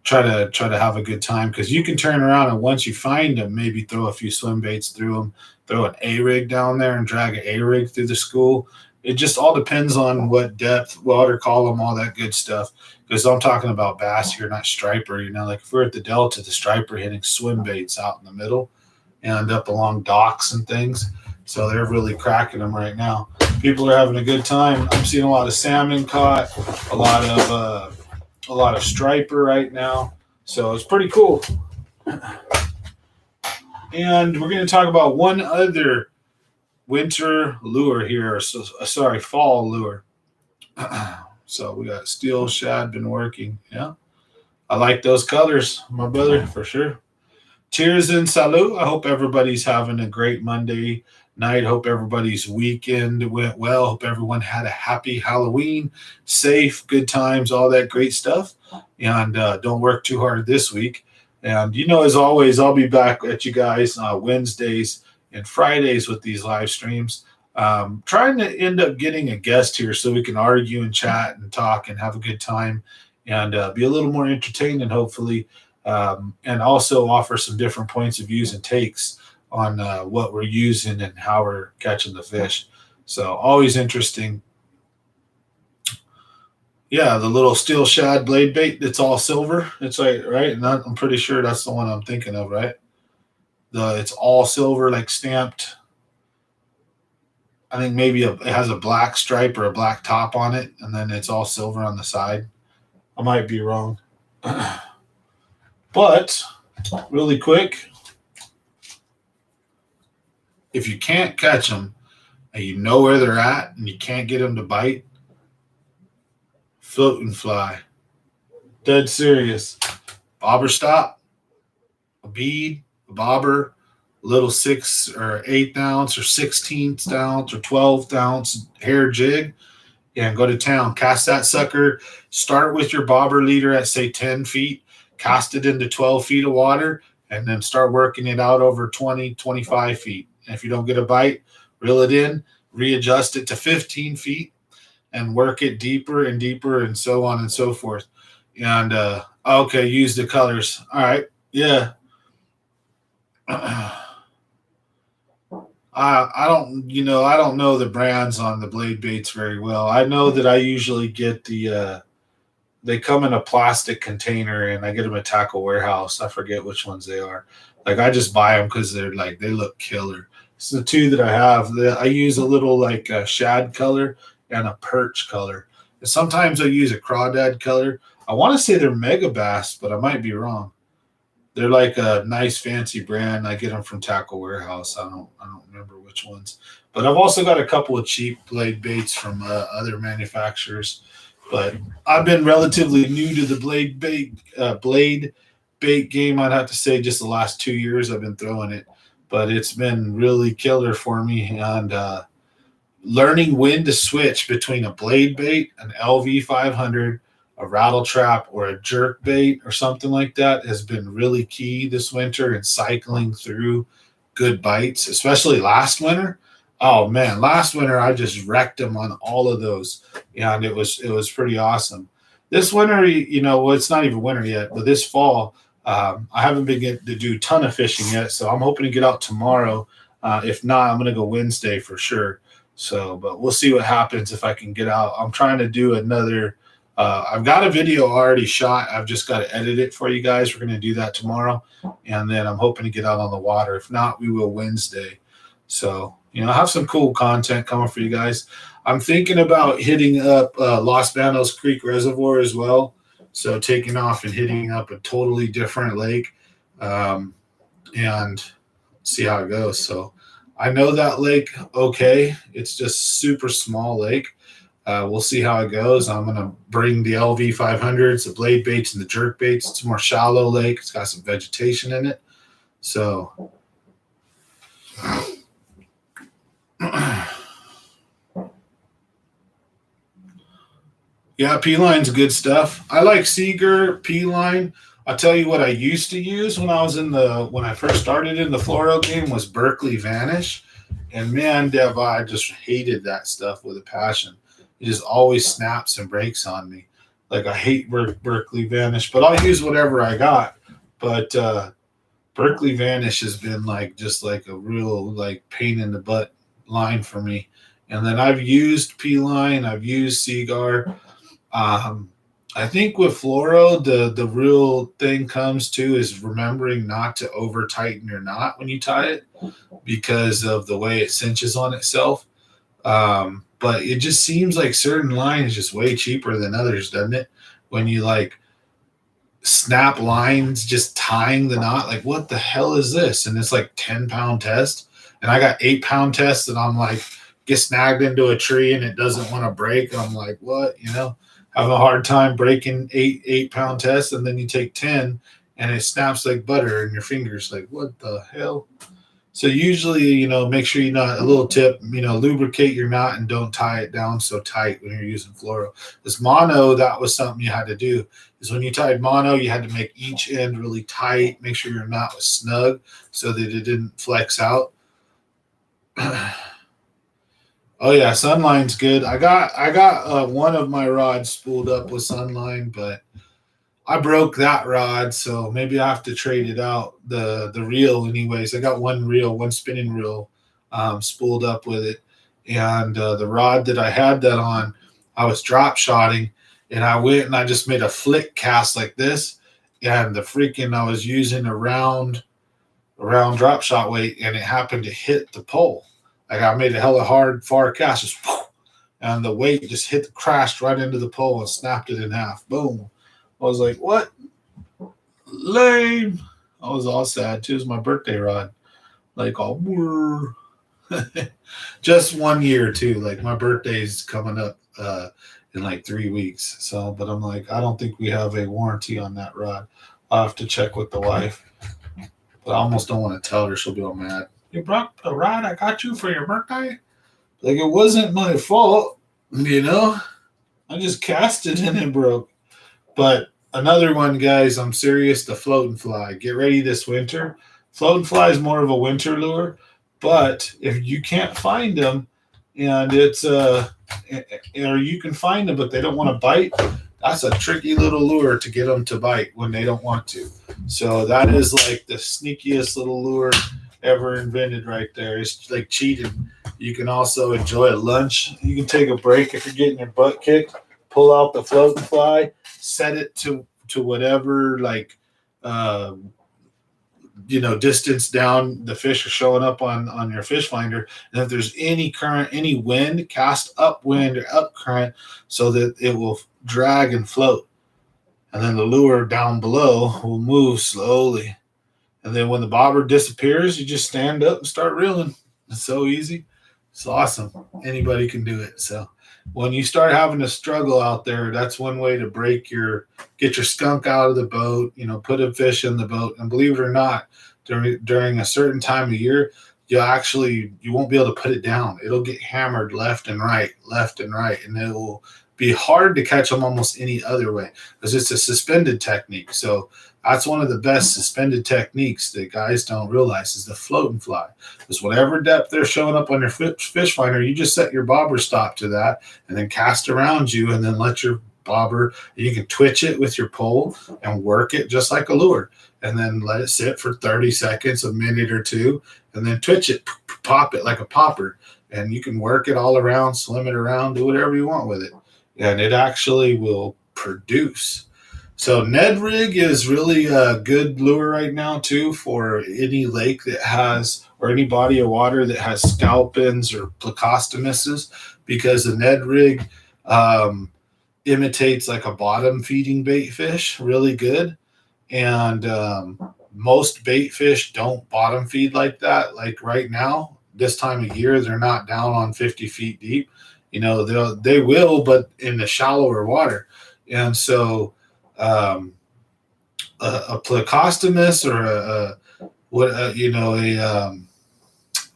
try to have a good time, because you can turn around and once you find them, maybe throw a few swim baits through them, throw an A-rig down there and drag an A-rig through the school. It just all depends on what depth, water column, all that good stuff. Because I'm talking about bass here, not striper. Like if we're at the Delta, the striper hitting swim baits out in the middle and up along docks and things. So they're really cracking them right now. People are having a good time. I'm seeing a lot of salmon caught, a lot of striper right now. So it's pretty cool. And we're going to talk about one other winter lure here. Sorry, fall lure. So we got steel shad been working. Yeah. I like those colors, my brother, for sure. Cheers and salute. I hope everybody's having a great Monday night. Hope everybody's weekend went well. Hope everyone had a happy Halloween, safe, good times, all that great stuff. And don't work too hard this week. And, as always, I'll be back at you guys Wednesdays and Fridays with these live streams. Trying to end up getting a guest here so we can argue and chat and talk and have a good time and be a little more entertained, and hopefully and also offer some different points of views and takes on what we're using and how we're catching the fish. So always interesting. Yeah, the little steel shad blade bait, it's all silver. It's right? And I'm pretty sure that's the one I'm thinking of, right? It's all silver, like stamped. I think maybe it has a black stripe or a black top on it, and then it's all silver on the side. I might be wrong. But really quick, if you can't catch them and you know where they're at and you can't get them to bite, float and fly. Dead serious. Bobber stop, a bead, a bobber, a little 6 or 8 ounce or 16th ounce or 12th ounce hair jig, and go to town. Cast that sucker. Start with your bobber leader at, say, 10 feet. Cast it into 12 feet of water, and then start working it out over 20, 25 feet. And if you don't get a bite, reel it in, readjust it to 15 feet, and work it deeper and deeper, and so on and so forth. And, okay, use the colors. All right, yeah. I don't, I don't know the brands on the blade baits very well. I know that I usually get they come in a plastic container and I get them at Tackle Warehouse. I forget which ones they are. Like I just buy them because they look killer. It's the two that I have. I use a little like a shad color and a perch color. And sometimes I use a crawdad color. I want to say they're Mega Bass, but I might be wrong. They're like a nice fancy brand. I get them from Tackle Warehouse. I don't remember which ones. But I've also got a couple of cheap blade baits from other manufacturers. But I've been relatively new to the blade bait game. I'd have to say just the last 2 years I've been throwing it, but it's been really killer for me. And learning when to switch between a blade bait, an LV 500, a rattle trap, or a jerk bait or something like that has been really key this winter in cycling through good bites, especially last winter. Oh man, last winter I just wrecked them on all of those, and it was pretty awesome. This winter, well, it's not even winter yet, but this fall, I haven't been getting to do a ton of fishing yet, so I'm hoping to get out tomorrow. If not, I'm going to go Wednesday for sure. So, but we'll see what happens if I can get out. I'm trying to do another. I've got a video already shot. I've just got to edit it for you guys. We're going to do that tomorrow, and then I'm hoping to get out on the water. If not, we will Wednesday. So, I have some cool content coming for you guys. I'm thinking about hitting up Los Banos Creek Reservoir as well. So taking off and hitting up a totally different lake and see how it goes. So I know that lake okay. It's just super small lake. We'll see how it goes. I'm going to bring the LV 500s, the blade baits, and the jerk baits. It's a more shallow lake. It's got some vegetation in it. So yeah, P-line's good stuff. I like Seeger, P-line. I'll tell you what I used to use when I first started in the fluoro game was Berkeley Vanish. And man, Dev, I just hated that stuff with a passion. It just always snaps and breaks on me. Like I hate Berkeley Vanish, but I'll use whatever I got. But Berkeley Vanish has been just like a real like pain in the butt line for me. And then I've used P-line, I've used Seagar. I think with fluoro, the real thing comes to is remembering not to over tighten your knot when you tie it because of the way it cinches on itself. But it just seems like certain line is just way cheaper than others, doesn't it? When you like snap lines, just tying the knot, like what the hell is this? And it's like 10-pound test. And I got 8-pound tests and I'm like, get snagged into a tree and it doesn't want to break. And I'm like, what? Have a hard time breaking 8-pound tests, and then you take 10 and it snaps like butter in your fingers. Like, what the hell? So usually, make sure a little tip, lubricate your knot and don't tie it down so tight when you're using fluoro. This mono, that was something you had to do. Is when you tied mono, you had to make each end really tight, make sure your knot was snug so that it didn't flex out. Oh yeah, Sunline's good. I got one of my rods spooled up with Sunline, but I broke that rod, so maybe I have to trade it out. The reel, anyways. I got one spinning reel, spooled up with it, and the rod that I had that on, I was drop shotting, and I went and I just made a flick cast like this, and I was using a round drop shot weight, and it happened to hit the pole. Like I made a hella hard far cast, just and the weight just crashed right into the pole and snapped it in half. Boom. I was like, what? Lame. I was all sad too. It was my birthday rod. Like all just 1 year too. Like my birthday's coming up in like 3 weeks. So, but I'm like, I don't think we have a warranty on that rod. I'll have to check with the wife. But I almost don't want to tell her. She'll be all mad. You brought the rod I got you for your birthday? Like it wasn't my fault, I just cast it and it broke. But another one, guys, I'm serious, the float and fly. Get ready this winter. Float and fly is more of a winter lure, but if you can't find them and it's or you can find them but they don't want to bite, that's a tricky little lure to get them to bite when they don't want to. So that is like the sneakiest little lure. ever invented right there. It's like cheating. You can also enjoy a lunch. You can take a break if you're getting your butt kicked. Pull out the float and fly. Set it to whatever uh, distance down the fish are showing up on your fish finder. And if there's any current, any wind, cast upwind or up current so that it will drag and float. And then the lure down below will move slowly. And then when the bobber disappears, you just stand up and start reeling. It's so easy. It's awesome. Anybody can do it. So when you start having a struggle out there, that's one way to get your skunk out of the boat, put a fish in the boat. And believe it or not, during a certain time of year, you won't be able to put it down. It'll get hammered left and right. And it will be hard to catch them almost any other way because it's a suspended technique. So that's one of the best suspended techniques that guys don't realize is the float and fly. Because whatever depth they're showing up on your fish finder, you just set your bobber stop to that and then cast around you and then let your bobber, you can twitch it with your pole and work it just like a lure and then let it sit for 30 seconds, a minute or two, and then twitch it, pop it like a popper. And you can work it all around, swim it around, do whatever you want with it. And it actually will produce. So Ned rig is really a good lure right now too for any lake that has, or any body of water that has scalpins or plecostomuses, because the Ned rig imitates like a bottom feeding bait fish really good. And most bait fish don't bottom feed like that. Like right now, this time of year, they're not down on 50 feet deep. They will, but in the shallower water. And so a plecostomus or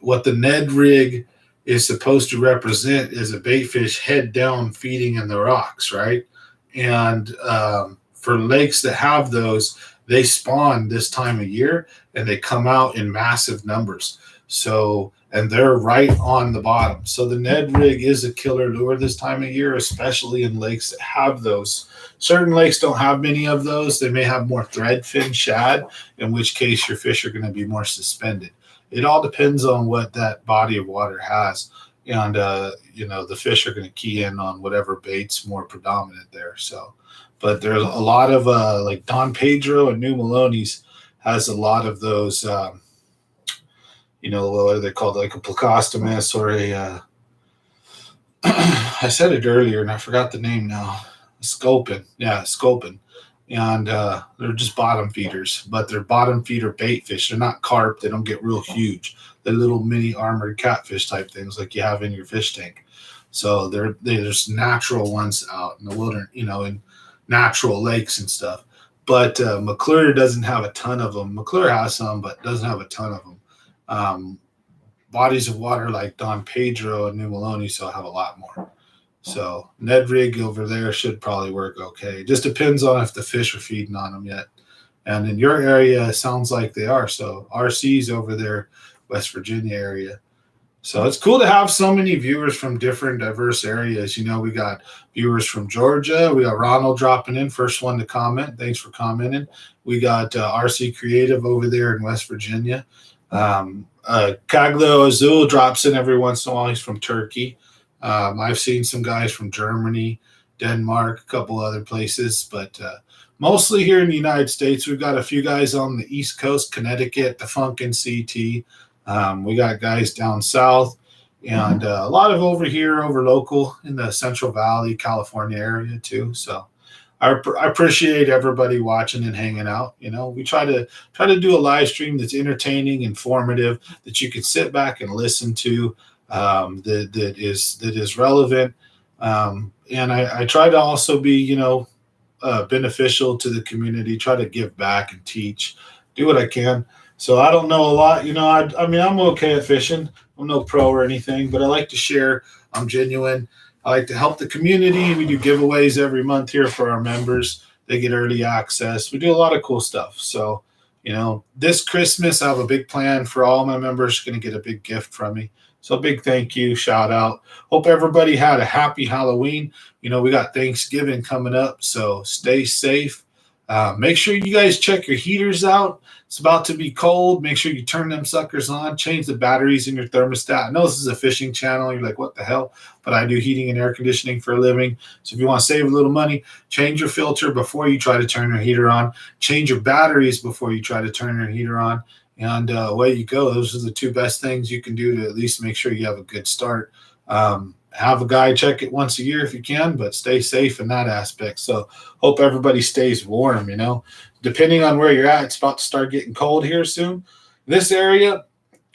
what the Ned rig is supposed to represent is a bait fish head down feeding in the rocks, right? And for lakes that have those, they spawn this time of year and they come out in massive numbers. So, and they're right on the bottom. So the Ned rig is a killer lure this time of year, especially in lakes that have those. Certain lakes don't have many of those. They may have more threadfin shad, in which case your fish are going to be more suspended. It all depends on what that body of water has. And, the fish are going to key in on whatever bait's more predominant there. So, but there's a lot of like Don Pedro and New Maloney's has a lot of those, what are they called? Like a plecostomus or a, I said it earlier and I forgot the name now. Sculpin. Yeah, sculpin. And they're just bottom feeders, but they're bottom feeder bait fish. They're not carp. They don't get real huge. They're little mini armored catfish type things like you have in your fish tank. So there's natural ones out in the wilderness, in natural lakes and stuff. But McClure doesn't have a ton of them. McClure has some, but doesn't have a ton of them. Bodies of water like Don Pedro and New Maloney so have a lot more. So Ned rig over there should probably work okay. It just depends on if the fish are feeding on them yet. And in your area, it sounds like they are. So RC's over there, West Virginia area. So it's cool to have so many viewers from different diverse areas. We got viewers from Georgia. We got Ronald dropping in, first one to comment. Thanks for commenting. We got RC Creative over there in West Virginia. Caglio Azul drops in every once in a while. He's from Turkey. I've seen some guys from Germany, Denmark, a couple other places, but mostly here in the United States. We've got a few guys on the East Coast, Connecticut, the Funkin' CT. We got guys down south and a lot of over here, over local in the Central Valley, California area too. So I appreciate everybody watching and hanging out. We try to do a live stream that's entertaining, informative, that you can sit back and listen to. That is relevant, and I try to also be beneficial to the community. Try to give back and teach, do what I can. So I don't know a lot. I mean I'm okay at fishing. I'm no pro or anything, but I like to share. I'm genuine. I like to help the community. We do giveaways every month here for our members. They get early access. We do a lot of cool stuff. So this Christmas I have a big plan for all my members. Going to get a big gift from me. So big thank you, shout out. Hope everybody had a happy Halloween. We got Thanksgiving coming up, so stay safe. Make sure you guys check your heaters out. It's about to be cold. Make sure you turn them suckers on. Change the batteries in your thermostat. I know this is a fishing channel. You're like, what the hell? But I do heating and air conditioning for a living. So if you want to save a little money, change your filter before you try to turn your heater on. Change your batteries before you try to turn your heater on. And away you go. Those are the two best things you can do to at least make sure you have a good start. Have a guy check it once a year if you can, but stay safe in that aspect. So hope everybody stays warm, Depending on where you're at, it's about to start getting cold here soon. This area,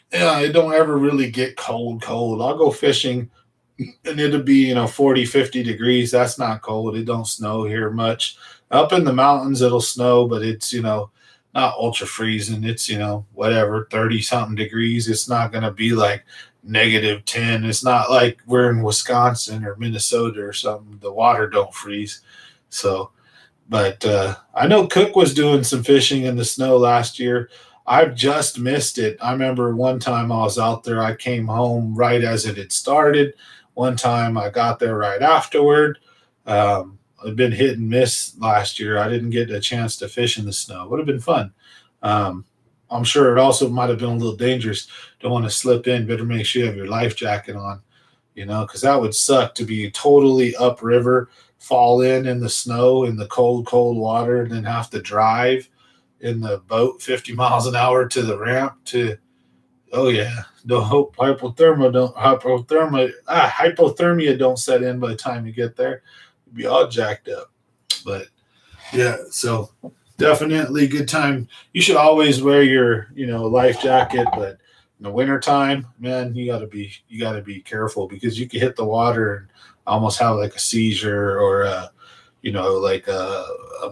it don't ever really get cold. I'll go fishing and it'll be, 40, 50 degrees. That's not cold. It don't snow here much. Up in the mountains, it'll snow, but it's, not ultra freezing. It's, whatever, 30 something degrees. It's not going to be like -10. It's not like we're in Wisconsin or Minnesota or something. The water don't freeze. So, but I know Cook was doing some fishing in the snow last year. I've just missed it. I remember one time I was out there. I came home right as it had started. One time I got there right afterward. I've been hit and miss last year. I didn't get a chance to fish in the snow. Would have been fun. I'm sure it also might have been a little dangerous. Don't want to slip in. Better make sure you have your life jacket on, because that would suck to be totally upriver, fall in the snow, in the cold, cold water, and then have to drive in the boat 50 miles an hour to the ramp to, oh yeah, don't hope hypothermia don't set in by the time you get there. You'd be all jacked up. But yeah, so definitely good time. You should always wear your, life jacket, but in the wintertime, man, you gotta be careful because you can hit the water and almost have like a seizure or like a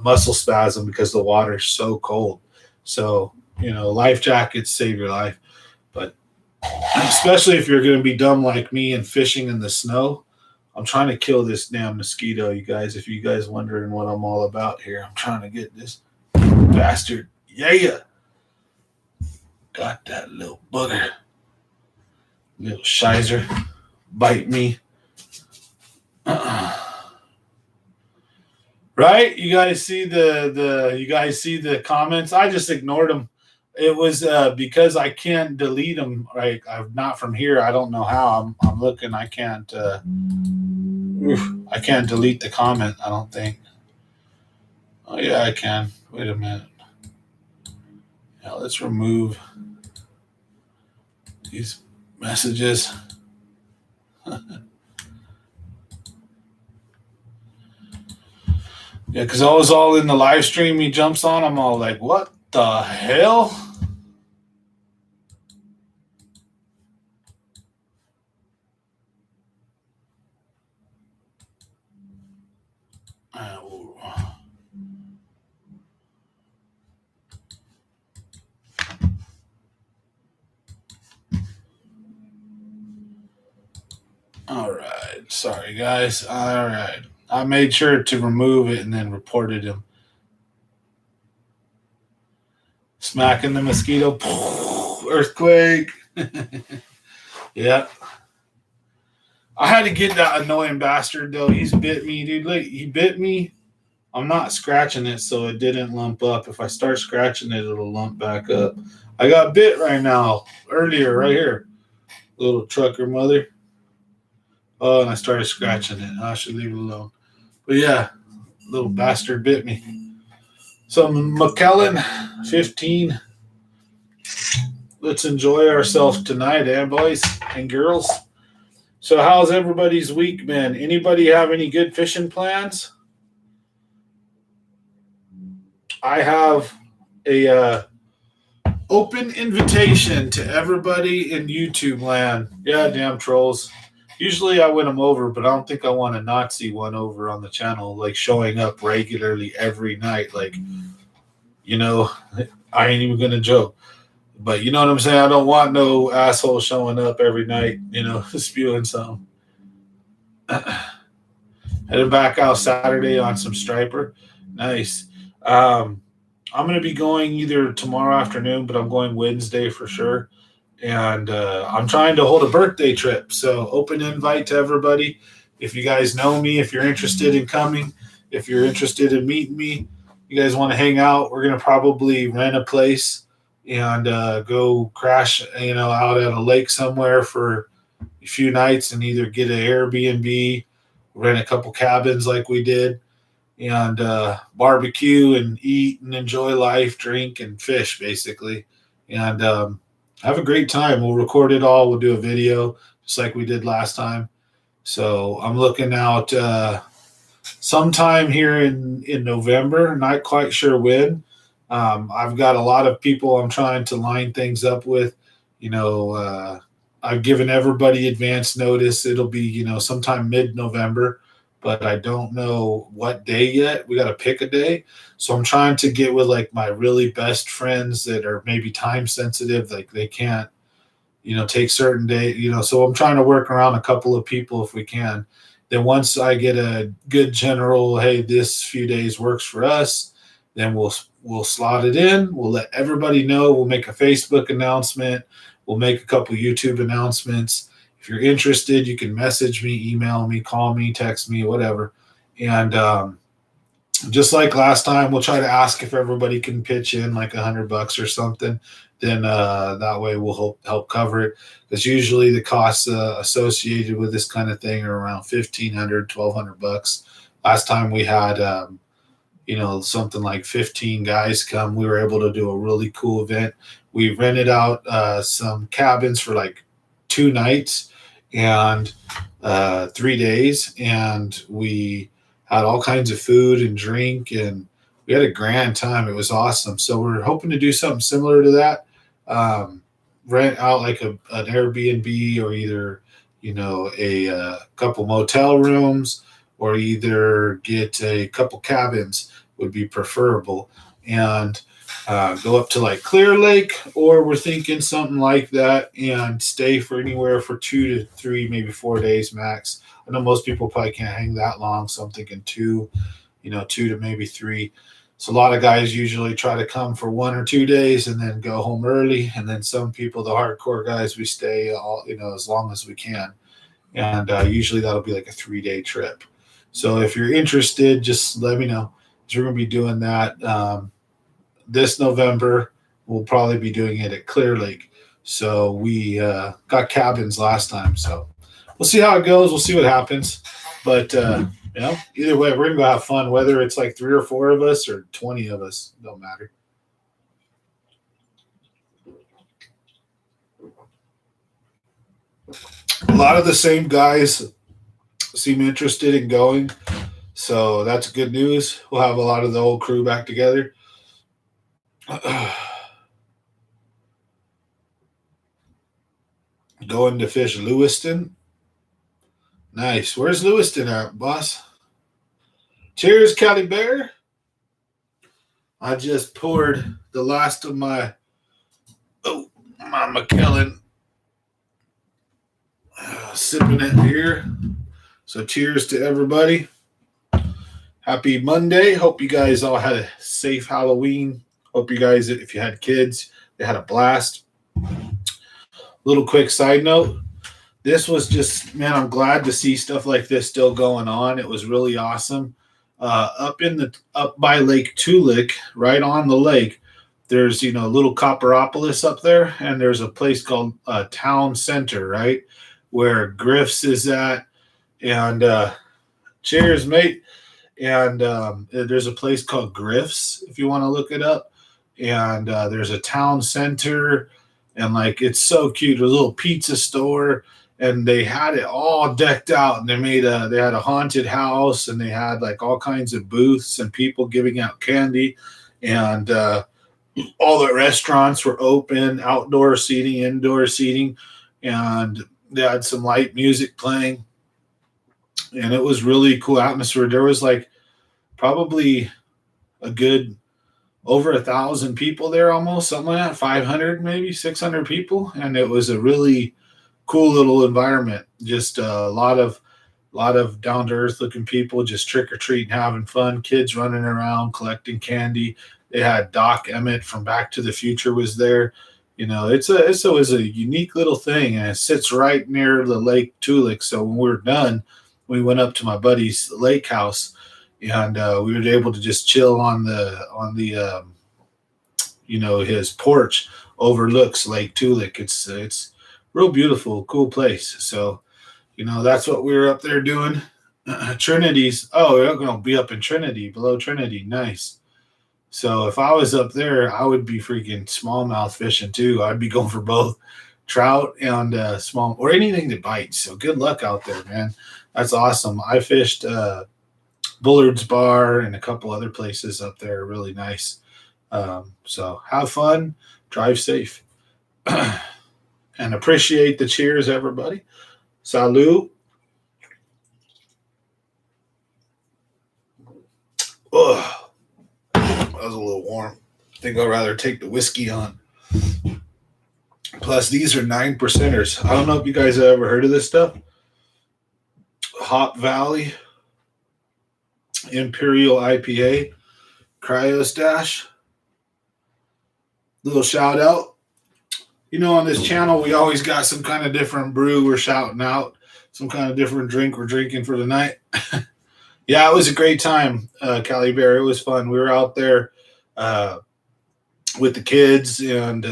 muscle spasm because the water is so cold. So, life jackets save your life. But especially if you're gonna be dumb like me and fishing in the snow. I'm trying to kill this damn mosquito, you guys. If you guys wondering what I'm all about here, I'm trying to get this bastard. Yeah. Got that little bugger. Little shizer. Bite me. Right? You guys see the comments? I just ignored them. It was because I can't delete them. Right? I'm not from here. I don't know how. I'm looking. I can't delete the comment, I don't think. Oh yeah, I can. Wait a minute. Now let's remove these messages. Yeah, because I was all in the live stream. He jumps on. I'm all like, what the hell? All right. Sorry, guys. All right. I made sure to remove it and then reported him. Smacking the mosquito. Earthquake. Yeah. I had to get that annoying bastard, though. He's bit me, dude. Like, he bit me. I'm not scratching it, so it didn't lump up. If I start scratching it, it'll lump back up. I got bit right now, earlier, right here. Little trucker mother. Oh, and I started scratching it. I should leave it alone. But yeah, little bastard bit me. So McKellen, 15. Let's enjoy ourselves tonight, boys and girls? So how's everybody's week been? Anybody have any good fishing plans? I have a open invitation to everybody in YouTube land. Yeah, damn trolls. Usually I win them over, but I don't think I want a Nazi one over on the channel, like showing up regularly every night. Like, I ain't even going to joke. But you know what I'm saying? I don't want no asshole showing up every night, spewing something. Headed back out Saturday on some striper. Nice. I'm going to be going either tomorrow afternoon, but I'm going Wednesday for sure. And I'm trying to hold a birthday trip. So open invite to everybody. If you guys know me, if you're interested in coming, if you're interested in meeting me, you guys want to hang out, we're going to probably rent a place and go crash, out at a lake somewhere for a few nights and either get an Airbnb, rent a couple cabins like we did, and barbecue and eat and enjoy life, drink and fish basically, and have a great time. We'll record it all. We'll do a video just like we did last time. So I'm looking out sometime here in November. Not quite sure when. I've got a lot of people I'm trying to line things up with. I've given everybody advance notice. It'll be, sometime mid-November, but I don't know what day yet. We got to pick a day. So I'm trying to get with like my really best friends that are maybe time sensitive, like they can't, take certain day, so I'm trying to work around a couple of people if we can. Then once I get a good general, hey, this few days works for us, then we'll slot it in. We'll let everybody know. We'll make a Facebook announcement. We'll make a couple YouTube announcements. If you're interested, you can message me, email me, call me, text me, whatever. And just like last time, we'll try to ask if everybody can pitch in like $100 or something. Then that way we'll help cover it, because usually the costs associated with this kind of thing are around $1,500, $1,200. Last time we had something like 15 guys come. We were able to do a really cool event. We rented out some cabins for like 2 nights and 3 days, and we had all kinds of food and drink, and we had a grand time. It was awesome. So we're hoping to do something similar to that. Rent out like an Airbnb, or either a couple motel rooms, or either get a couple cabins would be preferable, and go up to like Clear Lake, or we're thinking something like that, and stay for anywhere for 2 to 3, maybe 4 days max. I know most people probably can't hang that long, so I'm thinking 2 to maybe 3. So a lot of guys usually try to come for 1 or 2 days and then go home early. And then some people, the hardcore guys, we stay all, as long as we can. And usually that'll be like a 3-day trip. So if you're interested, just let me know. So we're going to be doing that this November. We'll probably be doing it at Clear Lake. So we got cabins last time. So we'll see how it goes. We'll see what happens. But either way, we're gonna go have fun. Whether it's like 3 or 4 of us or 20 of us, don't matter. A lot of the same guys seem interested in going, so that's good news. We'll have a lot of the old crew back together. Going to fish Lewiston. Nice. Where's Lewiston at, boss? Cheers, Cali Bear. I just poured the last of my McKellen. Sipping it here. So cheers to everybody. Happy Monday. Hope you guys all had a safe Halloween. Hope you guys, if you had kids, they had a blast. Little quick side note. This was just, man, I'm glad to see stuff like this still going on. It was really awesome. Up by Lake Tulik, right on the lake, there's, little Copperopolis up there, and there's a place called Town Center, right, where Griff's is at. And cheers, mate. And there's a place called Griff's, if you want to look it up. And there's a town center, and like it's so cute. There's a little pizza store. And they had it all decked out, and they had a haunted house, and they had like all kinds of booths and people giving out candy, and all the restaurants were open, outdoor seating, indoor seating, and they had some light music playing, and it was really cool atmosphere. There was like probably a good over 1,000 people there, almost something like that, 500 maybe 600 people, and it was a really cool little environment. Just a lot of down to earth looking people, just trick or treating, having fun. Kids running around collecting candy. They had Doc Emmett from Back to the Future was there. It was a unique little thing, and it sits right near the Lake Tulik. So when we were done, we went up to my buddy's lake house, and we were able to just chill on the his porch overlooks Lake Tulik. It's real beautiful, cool place. So that's what we were up there doing. Trinity's. Oh, we're going to be up in Trinity, below Trinity. Nice. So if I was up there, I would be freaking smallmouth fishing too. I'd be going for both trout and small or anything that bites. So good luck out there, man. That's awesome. I fished Bullard's Bar and a couple other places up there. Really nice. So have fun, drive safe, and appreciate the cheers, everybody. Salud. Oh, that was a little warm. I think I'd rather take the whiskey on. Plus, these are 9%ers. I don't know if you guys have ever heard of this stuff. Hop Valley Imperial IPA Cryo Stash. Little shout out. On this channel, we always got some kind of different brew we're shouting out, some kind of different drink we're drinking for the night. Yeah, it was a great time, Cali Bear. It was fun. We were out there with the kids, and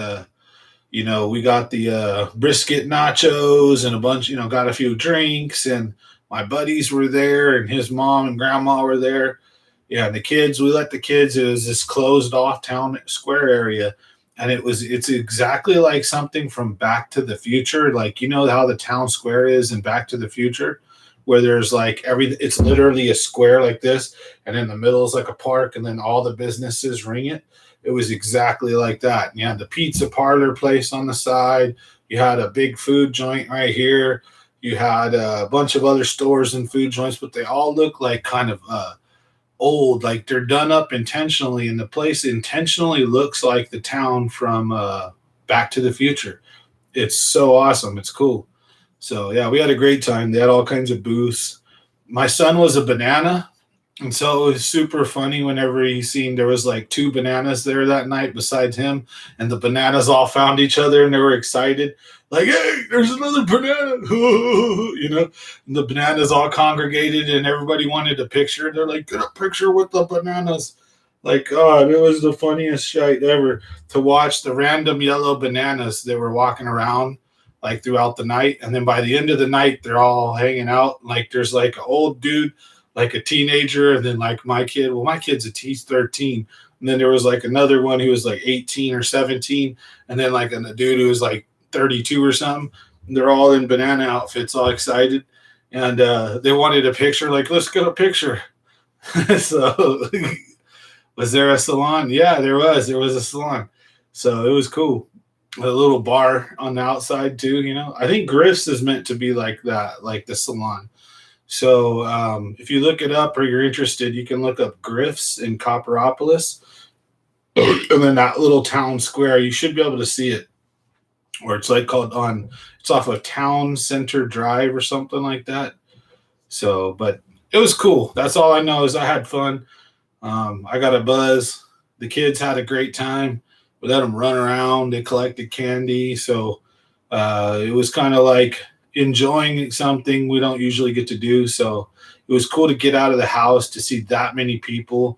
we got the brisket nachos and a bunch. Got a few drinks, and my buddies were there, and his mom and grandma were there. Yeah, and the kids. We let the kids. It was this closed off town square area, and it's exactly like something from Back to the Future. Like how the town square is in Back to the Future, where there's like it's literally a square like this, and in the middle is like a park, and then all the businesses ring it. It was exactly like that. And you had the pizza parlor place on the side. You had a big food joint right here. You had a bunch of other stores and food joints, but they all look like kind of old, like they're done up intentionally, and the place intentionally looks like the town from Back to the Future. It's so awesome. It's cool. So, yeah, we had a great time. They had all kinds of booths. My son was a banana, and so it was super funny whenever he seen there was like 2 bananas there that night besides him, and the bananas all found each other, and they were excited. Like, hey, there's another banana, and the bananas all congregated, and everybody wanted a picture. They're like, get a picture with the bananas. Like, God, it was the funniest shit ever to watch the random yellow bananas that were walking around like throughout the night. And then by the end of the night, they're all hanging out. Like there's like an old dude, like a teenager. And then like my kid, well, my kid's he's 13. And then there was like another one who was like 18 or 17. And then like a dude who was like 32 or something. And they're all in banana outfits, all excited. And they wanted a picture. Like, let's get a picture. So was there a salon? Yeah, there was. There was a salon. So it was cool. A little bar on the outside too, I think Griff's is meant to be like that, like the salon. So if you look it up or you're interested, you can look up Griff's in Copperopolis, and then that little town square, you should be able to see it, or it's like it's off of Town Center Drive or something like that. So, but it was cool. That's all I know is I had fun. I got a buzz. The kids had a great time. We let them run around. They collected candy. So it was kind of like enjoying something we don't usually get to do. So it was cool to get out of the house to see that many people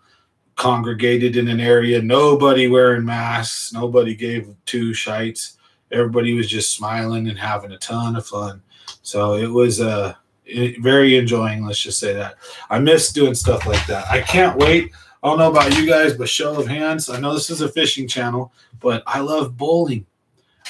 congregated in an area. Nobody wearing masks. Nobody gave 2 shites. Everybody was just smiling and having a ton of fun. So it was very enjoying. Let's just say that. I miss doing stuff like that. I can't wait. I don't know about you guys, but show of hands. I know this is a fishing channel, but I love bowling.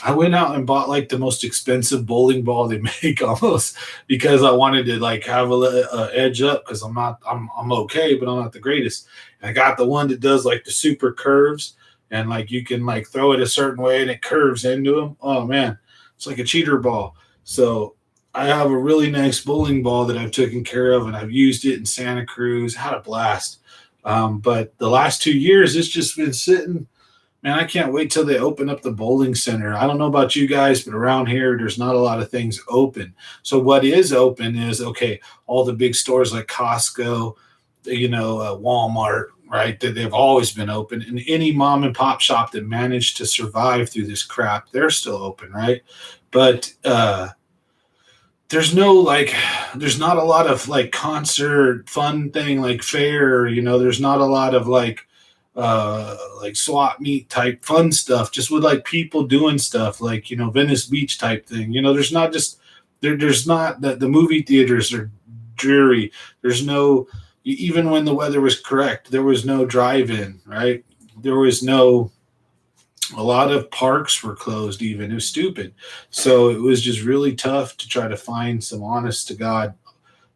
I went out and bought like the most expensive bowling ball they make almost because I wanted to like have a edge up because I'm okay, but I'm not the greatest. And I got the one that does like the super curves and like you can like throw it a certain way and it curves into them. Oh man, it's like a cheater ball. So I have a really nice bowling ball that I've taken care of and I've used it in Santa Cruz. Had a blast. But the last 2 years, it's just been sitting. Man, I can't wait till they open up the bowling center. I don't know about you guys, but around here, there's not a lot of things open. So what is open is, okay, all the big stores like Costco, Walmart, right? They've always been open. And any mom and pop shop that managed to survive through this crap, they're still open, right? But there's not a lot of like concert fun thing like fair, there's not a lot of like swap meet type fun stuff, just with like people doing stuff like, Venice Beach type thing. There's not just there's not the movie theaters are dreary. There's no, even when the weather was correct, there was no drive-in, right? There was no, a lot of parks were closed even. It was stupid. So it was just really tough to try to find some honest to God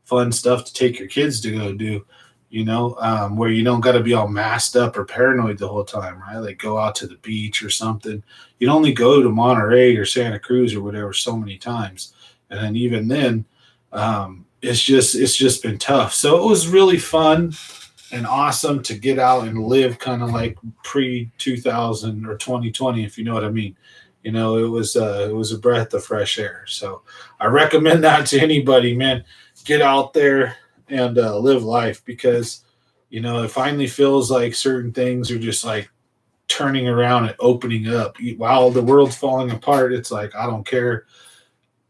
fun stuff to take your kids to go do, where you don't got to be all masked up or paranoid the whole time, right? Like go out to the beach or something. You'd only go to Monterey or Santa Cruz or whatever so many times. And then even then, it's just been tough. So it was really fun and awesome to get out and live kind of like pre 2000 or 2020, if you know what I mean. It was a breath of fresh air. So I recommend that to anybody, man. Get out there and live life, because it finally feels like certain things are just like turning around and opening up while the world's falling apart. It's like, I don't care,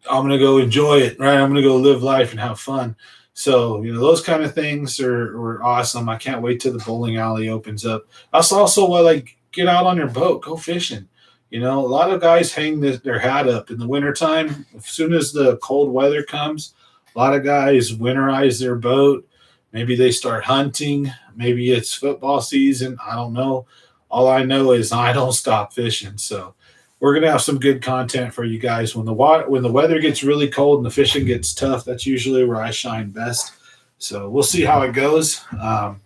I'm going to go enjoy it, right? I'm going to go live life and have fun. So, those kind of things are awesome. I can't wait till the bowling alley opens up. That's also why, like, get out on your boat, go fishing. A lot of guys hang their hat up in the wintertime. As soon as the cold weather comes, a lot of guys winterize their boat. Maybe they start hunting. Maybe it's football season. I don't know. All I know is I don't stop fishing. So we're gonna have some good content for you guys when the weather gets really cold and the fishing gets tough. That's usually where I shine best. So we'll see how it goes. I'm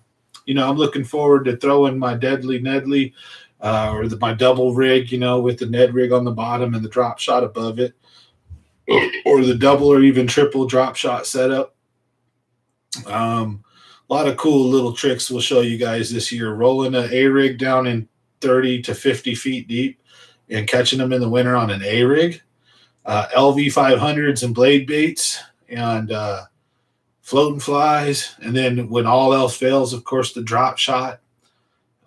looking forward to throwing my Deadly Nedley my double rig, with the Ned rig on the bottom and the drop shot above it, or the double or even triple drop shot setup. A lot of cool little tricks we'll show you guys this year. Rolling an A rig down in 30 to 50 feet deep and catching them in the winter on an A rig, LV 500s and blade baits, and floating flies. And then when all else fails, of course, the drop shot,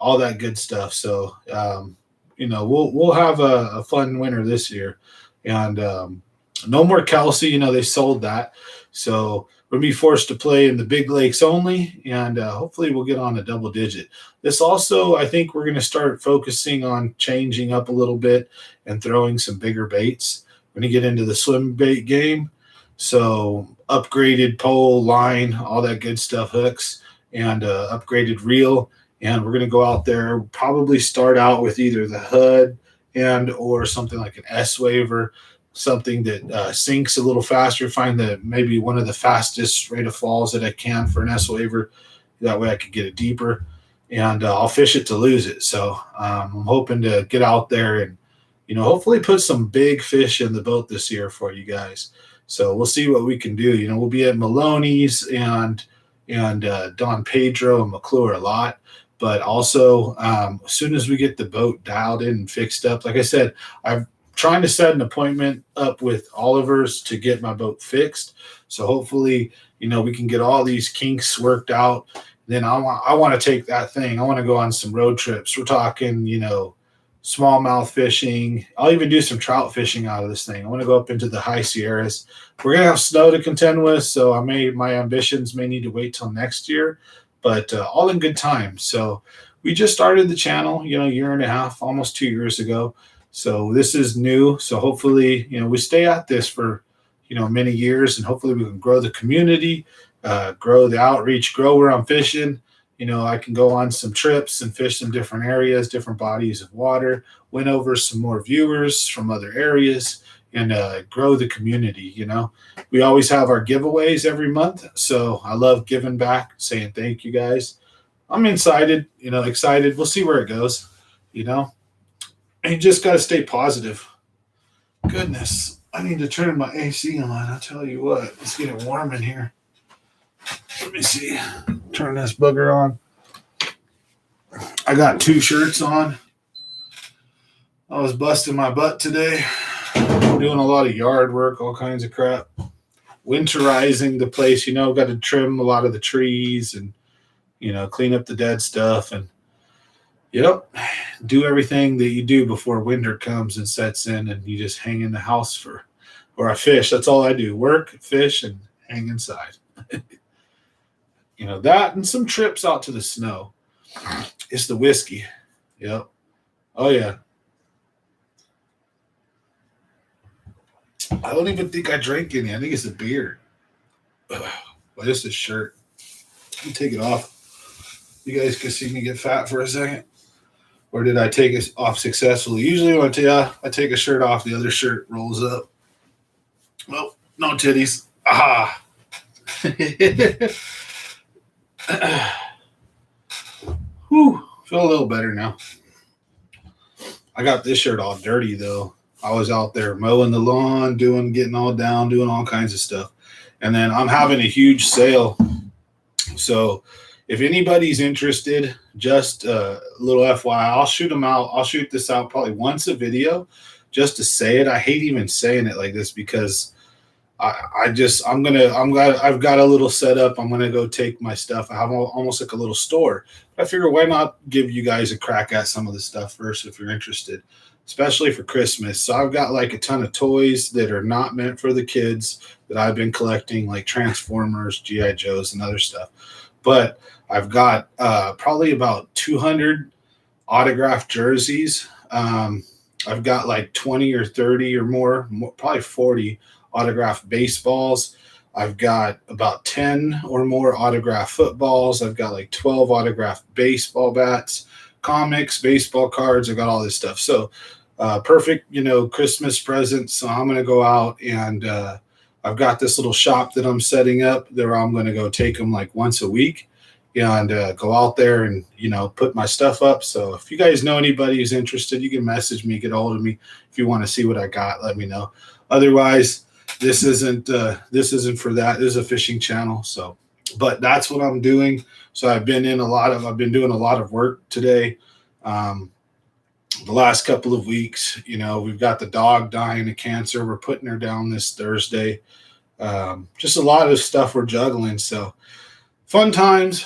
all that good stuff. So, we'll have a fun winter this year. And no more Kelsey, they sold that. So we'll be forced to play in the big lakes only, and hopefully we'll get on a double digit. This also, I think we're going to start focusing on changing up a little bit and throwing some bigger baits. We're going to get into the swim bait game. So upgraded pole, line, all that good stuff, hooks, and upgraded reel. And we're going to go out there, probably start out with either the HUD or something like an S-Waver, something that sinks a little faster, find maybe one of the fastest rate of falls that I can for an S-Waver. That way I could get it deeper, and I'll fish it to lose it. So I'm hoping to get out there and, hopefully put some big fish in the boat this year for you guys. So we'll see what we can do. We'll be at Maloney's and Don Pedro and McClure a lot. But also, as soon as we get the boat dialed in and fixed up, like I said, I'm trying to set an appointment up with Oliver's to get my boat fixed. So hopefully, we can get all these kinks worked out. Then I want to take that thing. I want to go on some road trips. We're talking, smallmouth fishing. I'll even do some trout fishing out of this thing. I want to go up into the high Sierras. We're going to have snow to contend with, so my ambitions may need to wait till next year. But all in good time. So we just started the channel, year and a half, almost 2 years ago. So this is new. So hopefully, we stay at this for, many years, and hopefully we can grow the community, grow the outreach, grow where I'm fishing. I can go on some trips and fish some different areas, different bodies of water, win over some more viewers from other areas, and grow the community. We always have our giveaways every month. So I love giving back, saying thank you guys. I'm excited. We'll see where it goes, and you just got to stay positive. Goodness, I need to turn my AC on. I'll tell you what, it's getting warm in here. Let me see. Turn this bugger on. I got 2 shirts on. I was busting my butt today. Doing a lot of yard work, all kinds of crap. Winterizing the place, got to trim a lot of the trees and, clean up the dead stuff and, do everything that you do before winter comes and sets in, and you just hang in the house for or I fish. That's all I do: work, fish, and hang inside. That and some trips out to the snow. It's the whiskey. Yep. Oh yeah. I don't even think I drank any. I think it's a beer. Ugh. Well, this is shirt. Let me take it off. You guys can see me get fat for a second. Or did I take it off successfully? Usually when I take a shirt off, the other shirt rolls up. Well, no titties. Ah. Whew. Feel a little better now. I got this shirt all dirty though. I was out there mowing the lawn, getting all down, doing all kinds of stuff. And then I'm having a huge sale. So if anybody's interested, just a little FYI, I'll shoot them out. I'll shoot this out probably once a video just to say it. I hate even saying it like this because I've got a little setup. I'm going to go take my stuff. I have almost like a little store. I figure why not give you guys a crack at some of the stuff first if you're interested, especially for Christmas. So I've got like a ton of toys that are not meant for the kids that I've been collecting, like Transformers, G.I. Joes, and other stuff. But I've got probably about 200 autographed jerseys. I've got like 20 or 30 or more, probably 40 autographed baseballs. I've got about 10 or more autographed footballs. I've got like 12 autographed baseball bats, comics, baseball cards. I got all this stuff. So perfect, Christmas presents. So I'm going to go out and I've got this little shop that I'm setting up there. I'm going to go take them like once a week and go out there and, put my stuff up. So if you guys know anybody who's interested, you can message me, get a hold of me. If you want to see what I got, let me know. Otherwise, this isn't for that. This is a fishing channel. So, but that's what I'm doing. So I've been doing a lot of work today. The last couple of weeks, we've got the dog dying of cancer. We're putting her down this Thursday. Just a lot of stuff we're juggling. So fun times,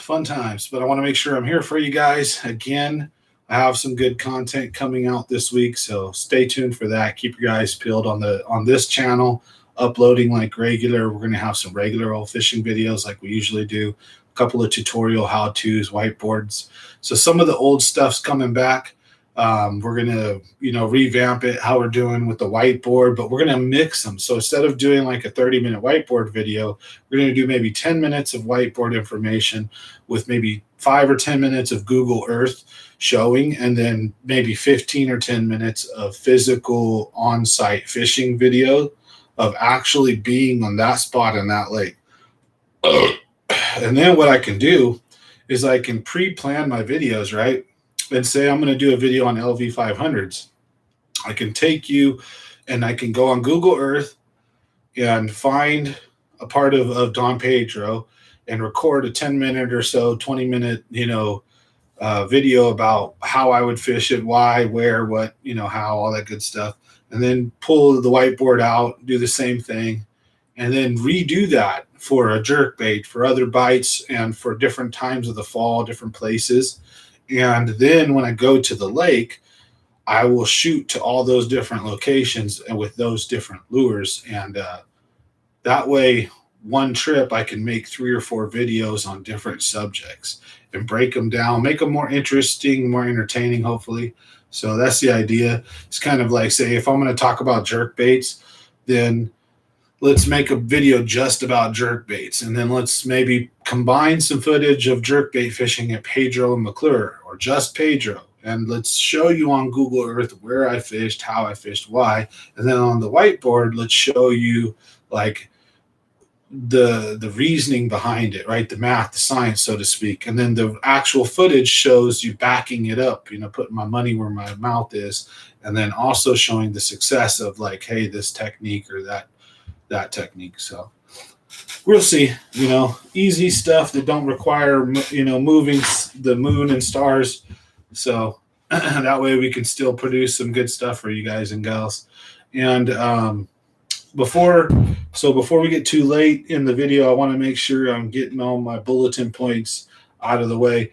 but I want to make sure I'm here for you guys. Again, I have some good content coming out this week. So stay tuned for that. Keep your eyes peeled on this channel, uploading like regular. We're going to have some regular old fishing videos like we usually do. A couple of tutorial how-tos, whiteboards. So some of the old stuff's coming back. We're going to, revamp it, how we're doing with the whiteboard, but we're going to mix them. So instead of doing like a 30-minute whiteboard video, we're going to do maybe 10 minutes of whiteboard information with maybe 5 or 10 minutes of Google Earth showing, and then maybe 15 or 10 minutes of physical on-site fishing video of actually being on that spot in that lake. And then what I can do is I can pre-plan my videos, right? And say I'm going to do a video on LV 500s. I can take you and I can go on Google Earth and find a part of Don Pedro and record a 10-minute or so, 20-minute, video about how I would fish it, why, where, what, how, all that good stuff. And then pull the whiteboard out, do the same thing, and then redo that for a jerkbait, for other bites, and for different times of the fall, different places. And then when I go to the lake, I will shoot to all those different locations and with those different lures. And that way, one trip, I can make 3 or 4 videos on different subjects and break them down, make them more interesting, more entertaining, hopefully. So that's the idea. It's kind of like, say, if I'm going to talk about jerkbaits, then let's make a video just about jerkbaits. And then let's maybe combine some footage of jerkbait fishing at Pedro and McClure, or just Pedro. And let's show you on Google Earth where I fished, how I fished, why. And then on the whiteboard, let's show you like the reasoning behind it, right? The math, the science, so to speak. And then the actual footage shows you backing it up, putting my money where my mouth is. And then also showing the success of like, hey, this technique or that technique. So we'll see, easy stuff that don't require, moving the moon and stars. So that way we can still produce some good stuff for you guys and gals. And before we get too late in the video, I want to make sure I'm getting all my bulletin points out of the way.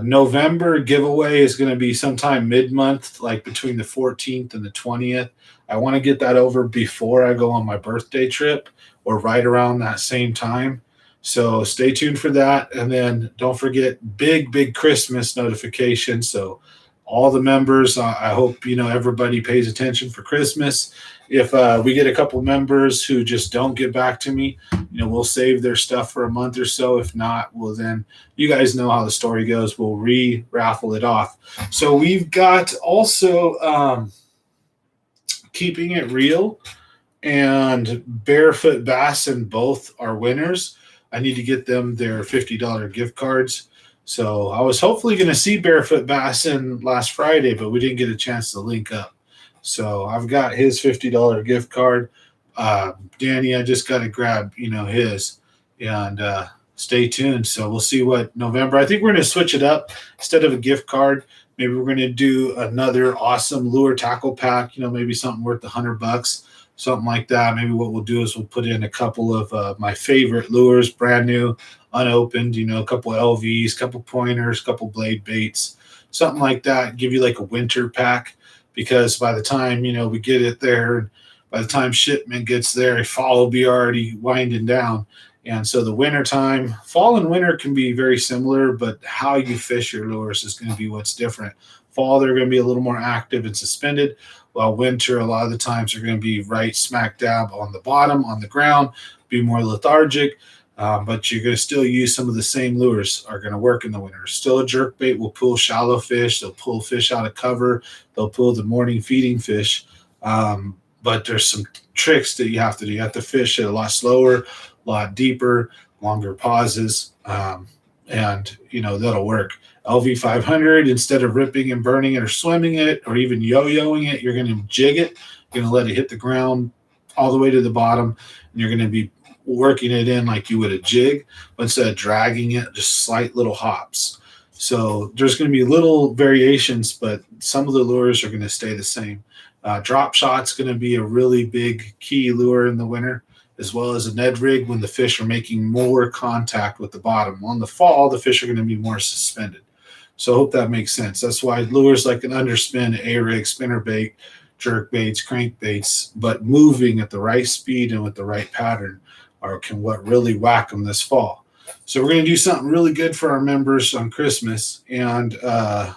November giveaway is going to be sometime mid-month, like between the 14th and the 20th. I want to get that over before I go on my birthday trip or right around that same time. So stay tuned for that. And then don't forget big Christmas notification. So all the members, I hope, everybody pays attention for Christmas. If we get a couple members who just don't get back to me, we'll save their stuff for a month or so. If not, well, then you guys know how the story goes. We'll raffle it off. So we've got also Keeping It Real and Barefoot Bassin both are winners. I need to get them their $50 gift cards. So I was hopefully going to see Barefoot Bassin last Friday, but we didn't get a chance to link up. So I've got his $50 gift card. Danny, I just got to grab, his, and stay tuned. So we'll see what November. I think we're going to switch it up. Instead of a gift card, maybe we're going to do another awesome lure tackle pack. Maybe something worth $100, something like that. Maybe what we'll do is we'll put in a couple of my favorite lures, brand new, unopened. A couple LVs, couple pointers, couple blade baits, something like that. Give you like a winter pack. Because by the time, we get it there, by the time shipment gets there, fall will be already winding down. And so the winter time, fall and winter can be very similar, but how you fish your lures is going to be what's different. Fall, they're going to be a little more active and suspended, while winter, a lot of the times, they're going to be right smack dab on the bottom, on the ground, be more lethargic. But you're going to still use some of the same lures are going to work in the winter. Still a jerkbait will pull shallow fish. They'll pull fish out of cover. They'll pull the morning feeding fish. But there's some tricks that you have to do. You have to fish it a lot slower, a lot deeper, longer pauses. And that'll work. LV 500, instead of ripping and burning it or swimming it or even yo-yoing it, you're going to jig it. You're going to let it hit the ground all the way to the bottom. And you're going to be working it in like you would a jig, but instead of dragging it, just slight little hops. So there's going to be little variations, but some of the lures are going to stay the same. Drop shot's going to be a really big key lure in the winter, as well as a Ned rig when the fish are making more contact with the bottom. On the fall, the fish are going to be more suspended. So I hope that makes sense. That's why lures like an underspin, A-rig, spinnerbait, jerk baits, crankbaits, but moving at the right speed and with the right pattern can what really whack them this fall. So we're going to do something really good for our members on Christmas. And what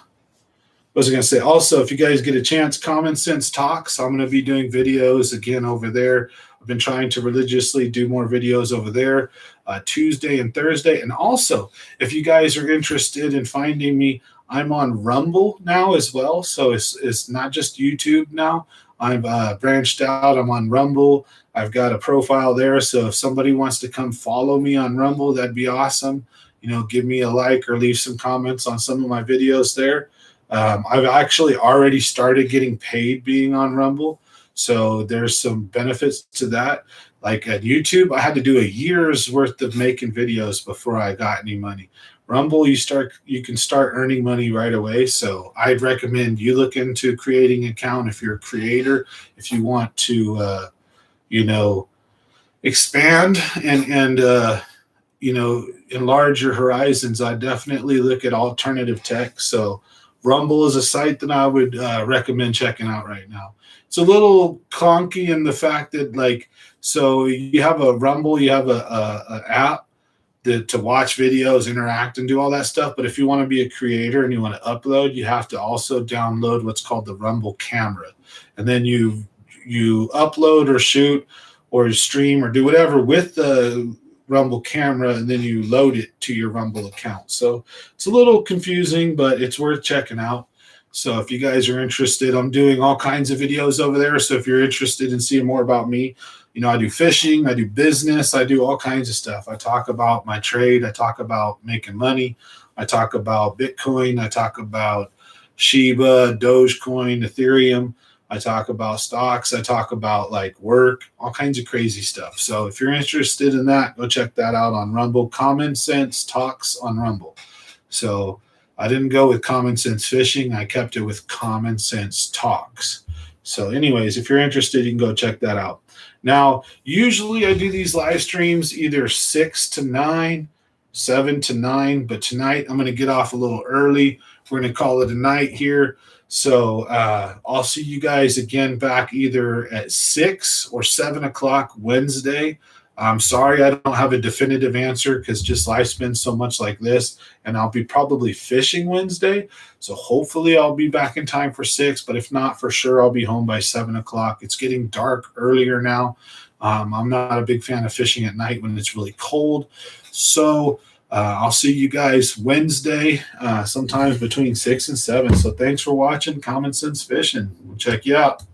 was I going to say? Also, if you guys get a chance, Common Sense Talks, I'm going to be doing videos again over there. I've been trying to religiously do more videos over there Tuesday and Thursday. And also, if you guys are interested in finding me, I'm on Rumble now as well. So it's not just YouTube now. I've branched out. I'm on Rumble. I've got a profile there. So if somebody wants to come follow me on Rumble, that'd be awesome. Give me a like or leave some comments on some of my videos there. I've actually already started getting paid being on Rumble. So there's some benefits to that. Like at YouTube, I had to do a year's worth of making videos before I got any money. Rumble, you can start earning money right away. So I'd recommend you look into creating an account if you're a creator, if you want to, expand and enlarge your horizons. I definitely look at alternative tech. So Rumble is a site that I would recommend checking out right now. It's a little clunky in the fact that so you have a Rumble, you have a app to watch videos, interact, and do all that stuff. But if you want to be a creator and you want to upload, you have to also download what's called the Rumble camera. And then you upload or shoot or stream or do whatever with the Rumble camera, and then you load it to your Rumble account. So it's a little confusing, but it's worth checking out. So if you guys are interested, I'm doing all kinds of videos over there. So if you're interested in seeing more about me, I do fishing, I do business, I do all kinds of stuff. I talk about my trade. I talk about making money. I talk about Bitcoin. I talk about Shiba, Dogecoin, Ethereum. I talk about stocks. I talk about work, all kinds of crazy stuff. So if you're interested in that, go check that out on Rumble. Common Sense Talks on Rumble. So I didn't go with Common Sense Fishing. I kept it with Common Sense Talks. So anyways, if you're interested, you can go check that out. Now, usually I do these live streams either 6 to 9, 7 to 9. But tonight I'm going to get off a little early. We're going to call it a night here. So I'll see you guys again back either at 6 or 7 o'clock Wednesday. I'm sorry I don't have a definitive answer because just life's been so much like this, and I'll be probably fishing Wednesday. So hopefully I'll be back in time for 6, but if not, for sure I'll be home by 7 o'clock. It's getting dark earlier now. I'm not a big fan of fishing at night when it's really cold. So I'll see you guys Wednesday, sometimes between 6 and 7. So thanks for watching Common Sense Fishing. We'll check you out.